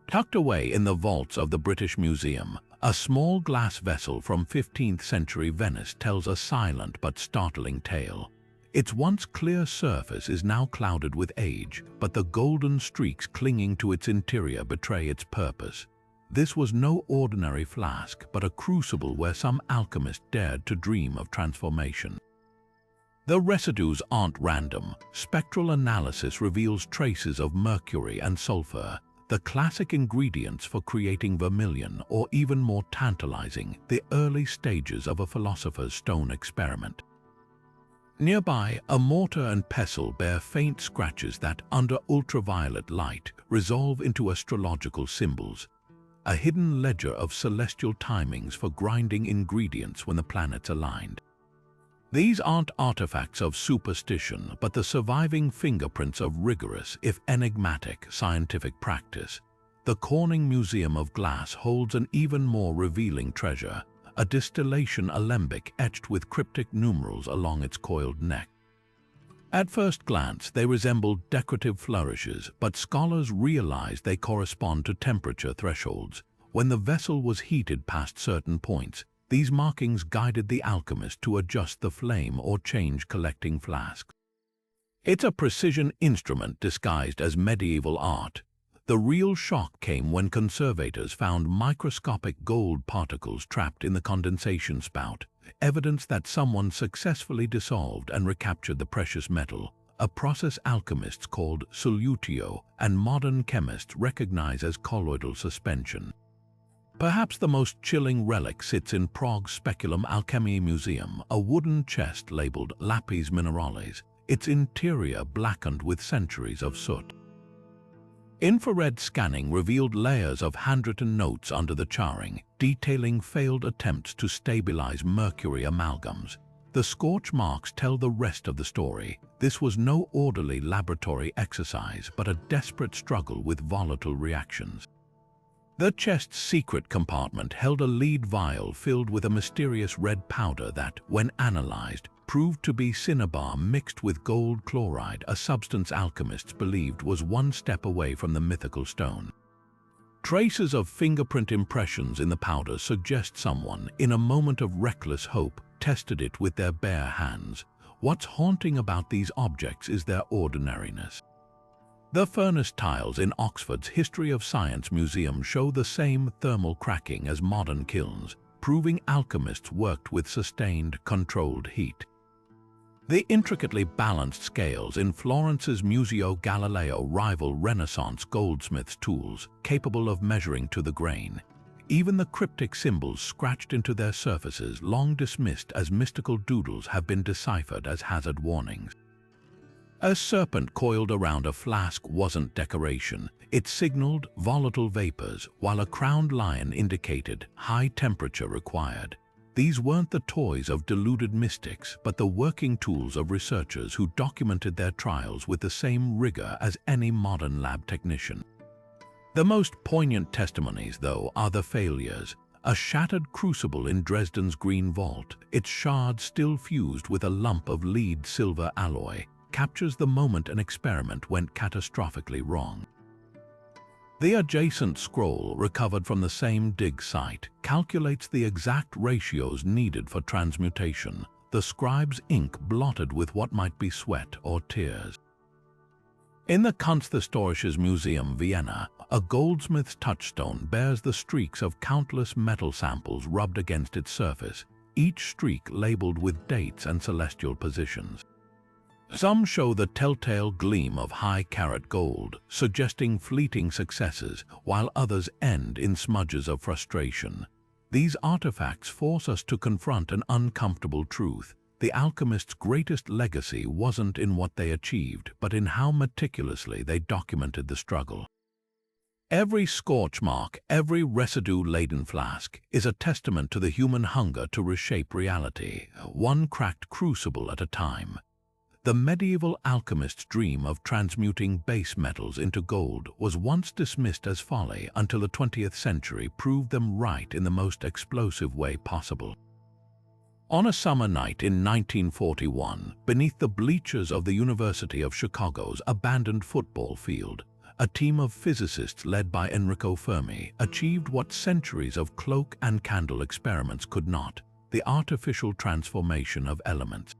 [SPEAKER 1] Tucked away in the vaults of the British Museum, a small glass vessel from 15th century Venice tells a silent but startling tale. Its once clear surface is now clouded with age, but the golden streaks clinging to its interior betray its purpose. This was no ordinary flask, but a crucible where some alchemist dared to dream of transformation. The residues aren't random. Spectral analysis reveals traces of mercury and sulfur, the classic ingredients for creating vermilion, or even more tantalizing, the early stages of a philosopher's stone experiment. Nearby, a mortar and pestle bear faint scratches that, under ultraviolet light, resolve into astrological symbols, a hidden ledger of celestial timings for grinding ingredients when the planets aligned. These aren't artifacts of superstition, but the surviving fingerprints of rigorous, if enigmatic, scientific practice. The Corning Museum of Glass holds an even more revealing treasure, a distillation alembic etched with cryptic numerals along its coiled neck. At first glance, they resemble decorative flourishes, but scholars realize they correspond to temperature thresholds. When the vessel was heated past certain points, these markings guided the alchemist to adjust the flame or change collecting flasks. It's a precision instrument disguised as medieval art. The real shock came when conservators found microscopic gold particles trapped in the condensation spout, evidence that someone successfully dissolved and recaptured the precious metal, a process alchemists called solutio and modern chemists recognize as colloidal suspension. Perhaps the most chilling relic sits in Prague's Speculum Alchemy Museum, a wooden chest labeled lapis mineralis, its interior blackened with centuries of soot. Infrared scanning revealed layers of handwritten notes under the charring, detailing failed attempts to stabilize mercury amalgams. The scorch marks tell the rest of the story. This was no orderly laboratory exercise, but a desperate struggle with volatile reactions. The chest's secret compartment held a lead vial filled with a mysterious red powder that, when analyzed, proved to be cinnabar mixed with gold chloride, a substance alchemists believed was one step away from the mythical stone. Traces of fingerprint impressions in the powder suggest someone, in a moment of reckless hope, tested it with their bare hands. What's haunting about these objects is their ordinariness. The furnace tiles in Oxford's History of Science Museum show the same thermal cracking as modern kilns, proving alchemists worked with sustained, controlled heat. The intricately balanced scales in Florence's Museo Galileo rival Renaissance goldsmiths' tools, capable of measuring to the grain. Even the cryptic symbols scratched into their surfaces, long dismissed as mystical doodles, have been deciphered as hazard warnings. A serpent coiled around a flask wasn't decoration. It signaled volatile vapors, while a crowned lion indicated high temperature required. These weren't the toys of deluded mystics, but the working tools of researchers who documented their trials with the same rigor as any modern lab technician. The most poignant testimonies, though, are the failures. A shattered crucible in Dresden's Green Vault, its shards still fused with a lump of lead-silver alloy, captures the moment an experiment went catastrophically wrong. The adjacent scroll, recovered from the same dig site, calculates the exact ratios needed for transmutation, the scribe's ink blotted with what might be sweat or tears. In the Kunsthistorisches Museum, Vienna, a goldsmith's touchstone bears the streaks of countless metal samples rubbed against its surface, each streak labeled with dates and celestial positions. Some show the telltale gleam of high-carat gold, suggesting fleeting successes, while others end in smudges of frustration. These artifacts force us to confront an uncomfortable truth. The alchemists' greatest legacy wasn't in what they achieved, but in how meticulously they documented the struggle. Every scorch mark, every residue-laden flask, is a testament to the human hunger to reshape reality, one cracked crucible at a time. The medieval alchemist's dream of transmuting base metals into gold was once dismissed as folly until the 20th century proved them right in the most explosive way possible. On a summer night in 1941, beneath the bleachers of the University of Chicago's abandoned football field, a team of physicists led by Enrico Fermi achieved what centuries of cloak and candle experiments could not: the artificial transformation of elements.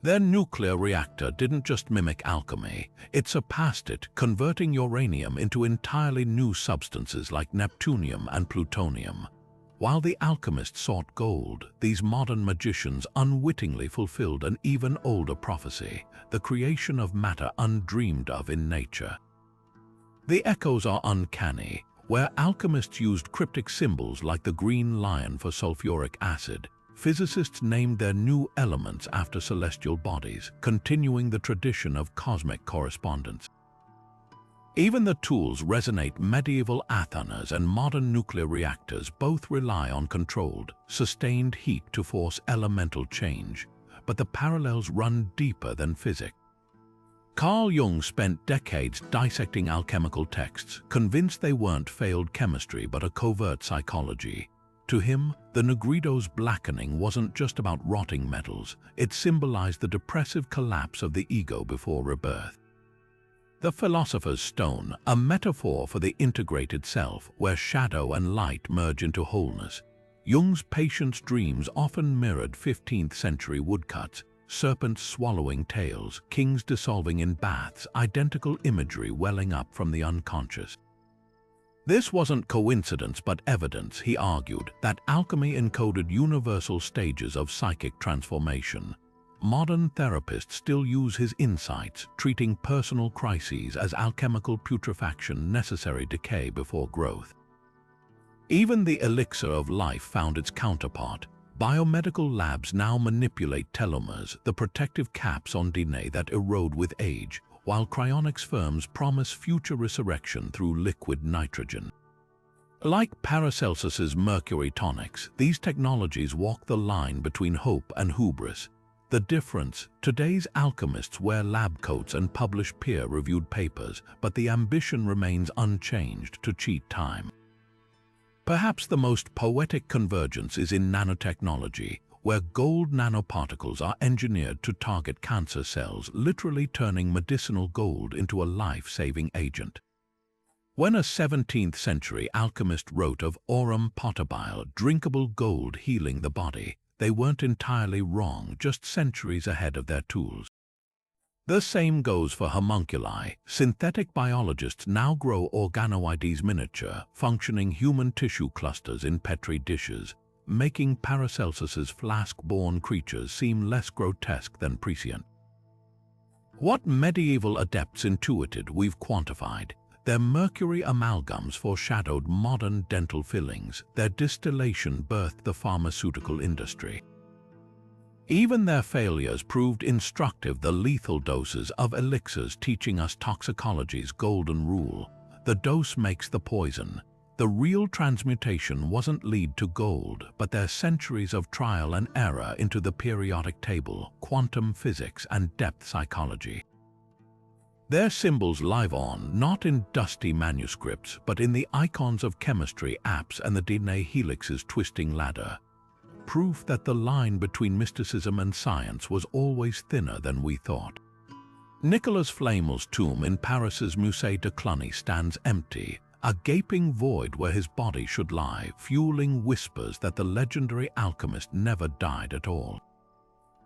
[SPEAKER 1] Their nuclear reactor didn't just mimic alchemy, it surpassed it, converting uranium into entirely new substances like neptunium and plutonium. While the alchemists sought gold, these modern magicians unwittingly fulfilled an even older prophecy: the creation of matter undreamed of in nature. The echoes are uncanny. Where alchemists used cryptic symbols like the green lion for sulfuric acid, physicists named their new elements after celestial bodies, continuing the tradition of cosmic correspondence. Even the tools resonate. Medieval Athanas and modern nuclear reactors both rely on controlled, sustained heat to force elemental change, but the parallels run deeper than physics. Carl Jung spent decades dissecting alchemical texts, convinced they weren't failed chemistry but a covert psychology. To him, the Negrido's blackening wasn't just about rotting metals, it symbolized the depressive collapse of the ego before rebirth. The philosopher's stone, a metaphor for the integrated self, where shadow and light merge into wholeness. Jung's patient's dreams often mirrored 15th century woodcuts, serpents swallowing tails, kings dissolving in baths, identical imagery welling up from the unconscious. This wasn't coincidence but evidence, he argued, that alchemy encoded universal stages of psychic transformation. Modern therapists still use his insights, treating personal crises as alchemical putrefaction, necessary decay before growth. Even the elixir of life found its counterpart. Biomedical labs now manipulate telomeres, the protective caps on DNA that erode with age, while cryonics firms promise future resurrection through liquid nitrogen. Like Paracelsus's mercury tonics, these technologies walk the line between hope and hubris. The difference: today's alchemists wear lab coats and publish peer-reviewed papers, but the ambition remains unchanged: to cheat time. Perhaps the most poetic convergence is in nanotechnology, where gold nanoparticles are engineered to target cancer cells, literally turning medicinal gold into a life-saving agent. When a 17th century alchemist wrote of aurum potabile, drinkable gold healing the body, they weren't entirely wrong, just centuries ahead of their tools. The same goes for homunculi. Synthetic biologists now grow organoides, miniature, functioning human tissue clusters in Petri dishes, making Paracelsus's flask-born creatures seem less grotesque than prescient. What medieval adepts intuited, we've quantified. Their mercury amalgams foreshadowed modern dental fillings. Their distillation birthed the pharmaceutical industry. Even their failures proved instructive, the lethal doses of elixirs teaching us toxicology's golden rule. The dose makes the poison. The real transmutation wasn't lead to gold, but their centuries of trial and error into the periodic table, quantum physics, and depth psychology. Their symbols live on, not in dusty manuscripts, but in the icons of chemistry apps and the DNA helix's twisting ladder. Proof that the line between mysticism and science was always thinner than we thought. Nicolas Flamel's tomb in Paris's Musée de Cluny stands empty, a gaping void where his body should lie, fueling whispers that the legendary alchemist never died at all.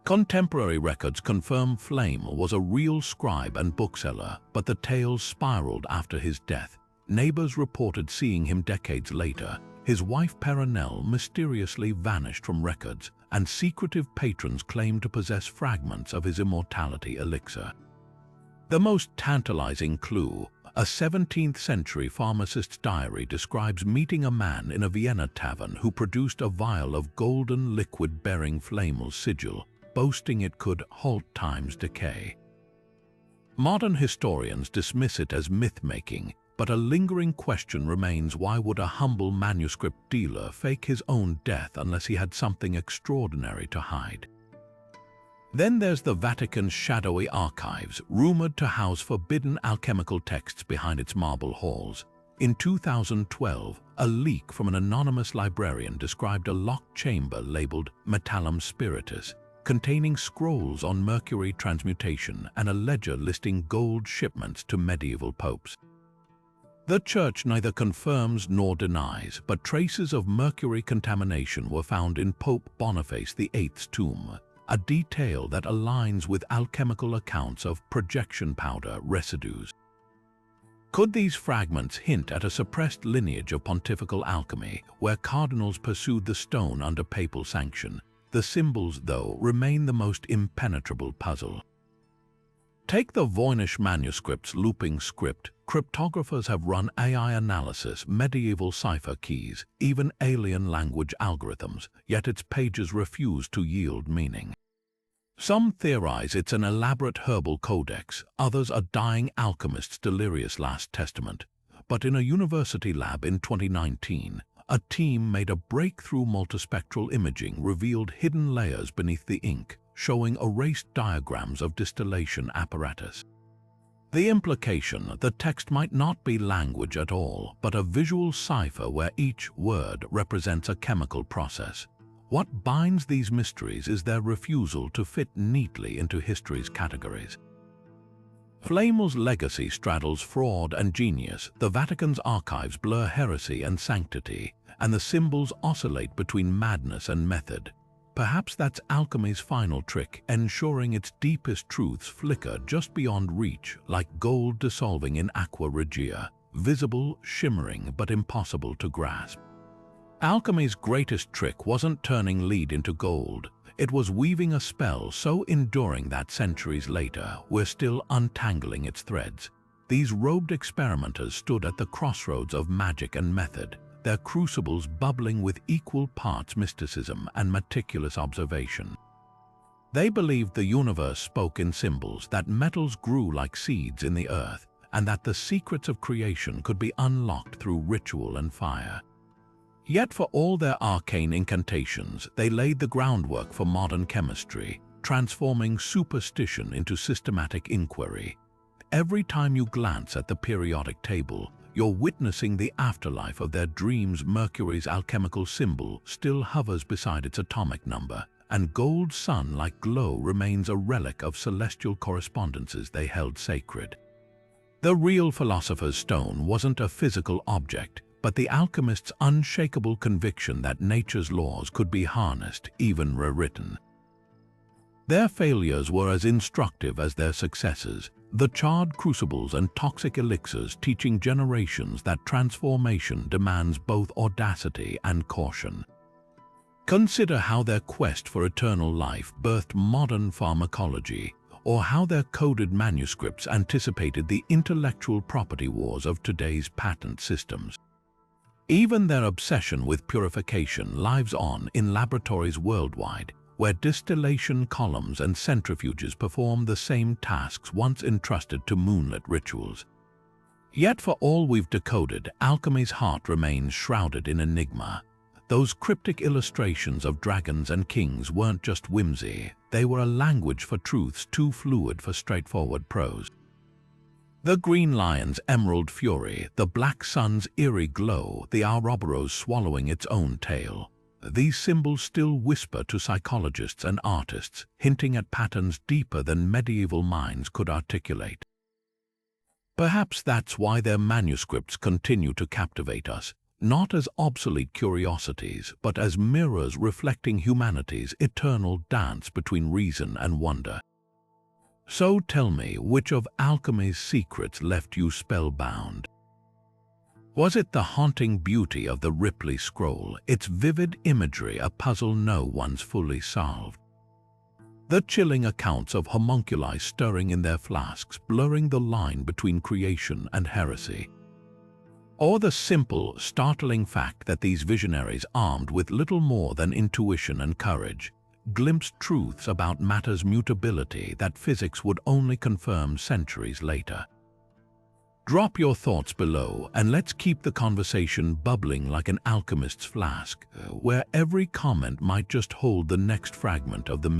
[SPEAKER 1] Contemporary records confirm Flame was a real scribe and bookseller, but the tales spiraled after his death. Neighbors reported seeing him decades later. His wife Perenelle mysteriously vanished from records, and secretive patrons claimed to possess fragments of his immortality elixir. The most tantalizing clue, a 17th century pharmacist's diary describes meeting a man in a Vienna tavern who produced a vial of golden liquid bearing Flamel's sigil, boasting it could halt time's decay. Modern historians dismiss it as myth-making, but a lingering question remains: why would a humble manuscript dealer fake his own death unless he had something extraordinary to hide? Then there's the Vatican's shadowy archives, rumored to house forbidden alchemical texts behind its marble halls. In 2012, a leak from an anonymous librarian described a locked chamber labeled Metallum Spiritus, containing scrolls on mercury transmutation and a ledger listing gold shipments to medieval popes. The Church neither confirms nor denies, but traces of mercury contamination were found in Pope Boniface VIII's tomb, a detail that aligns with alchemical accounts of projection powder residues. Could these fragments hint at a suppressed lineage of pontifical alchemy, where cardinals pursued the stone under papal sanction? The symbols, though, remain the most impenetrable puzzle. Take the Voynich manuscript's looping script. Cryptographers have run AI analysis, medieval cipher keys, even alien language algorithms, yet its pages refuse to yield meaning. Some theorize it's an elaborate herbal codex, others a dying alchemist's delirious last testament. But in a university lab in 2019, a team made a breakthrough. Multispectral imaging revealed hidden layers beneath the ink, showing erased diagrams of distillation apparatus. The implication: the text might not be language at all, but a visual cipher where each word represents a chemical process. What binds these mysteries is their refusal to fit neatly into history's categories. Flamel's legacy straddles fraud and genius. The Vatican's archives blur heresy and sanctity, and the symbols oscillate between madness and method. Perhaps that's alchemy's final trick, ensuring its deepest truths flicker just beyond reach, like gold dissolving in aqua regia, visible, shimmering, but impossible to grasp. Alchemy's greatest trick wasn't turning lead into gold. It was weaving a spell so enduring that centuries later, we're still untangling its threads. These robed experimenters stood at the crossroads of magic and method, their crucibles bubbling with equal parts mysticism and meticulous observation. They believed the universe spoke in symbols, that metals grew like seeds in the earth, and that the secrets of creation could be unlocked through ritual and fire. Yet for all their arcane incantations, they laid the groundwork for modern chemistry, transforming superstition into systematic inquiry. Every time you glance at the periodic table, you're witnessing the afterlife of their dreams. Mercury's alchemical symbol still hovers beside its atomic number, and gold sun-like glow remains a relic of celestial correspondences they held sacred. The real philosopher's stone wasn't a physical object, but the alchemist's unshakable conviction that nature's laws could be harnessed, even rewritten. Their failures were as instructive as their successes, the charred crucibles and toxic elixirs teaching generations that transformation demands both audacity and caution. Consider how their quest for eternal life birthed modern pharmacology, or how their coded manuscripts anticipated the intellectual property wars of today's patent systems. Even their obsession with purification lives on in laboratories worldwide, where distillation columns and centrifuges perform the same tasks once entrusted to moonlit rituals. Yet for all we've decoded, alchemy's heart remains shrouded in enigma. Those cryptic illustrations of dragons and kings weren't just whimsy, they were a language for truths too fluid for straightforward prose. The green lion's emerald fury, the black sun's eerie glow, the ouroboros swallowing its own tail. These symbols still whisper to psychologists and artists, hinting at patterns deeper than medieval minds could articulate. Perhaps that's why their manuscripts continue to captivate us, not as obsolete curiosities, but as mirrors reflecting humanity's eternal dance between reason and wonder. So tell me, which of alchemy's secrets left you spellbound? Was it the haunting beauty of the Ripley scroll, its vivid imagery a puzzle no one's fully solved? The chilling accounts of homunculi stirring in their flasks, blurring the line between creation and heresy? Or the simple, startling fact that these visionaries, armed with little more than intuition and courage, glimpsed truths about matter's mutability that physics would only confirm centuries later? Drop your thoughts below and let's keep the conversation bubbling like an alchemist's flask, where every comment might just hold the next fragment of the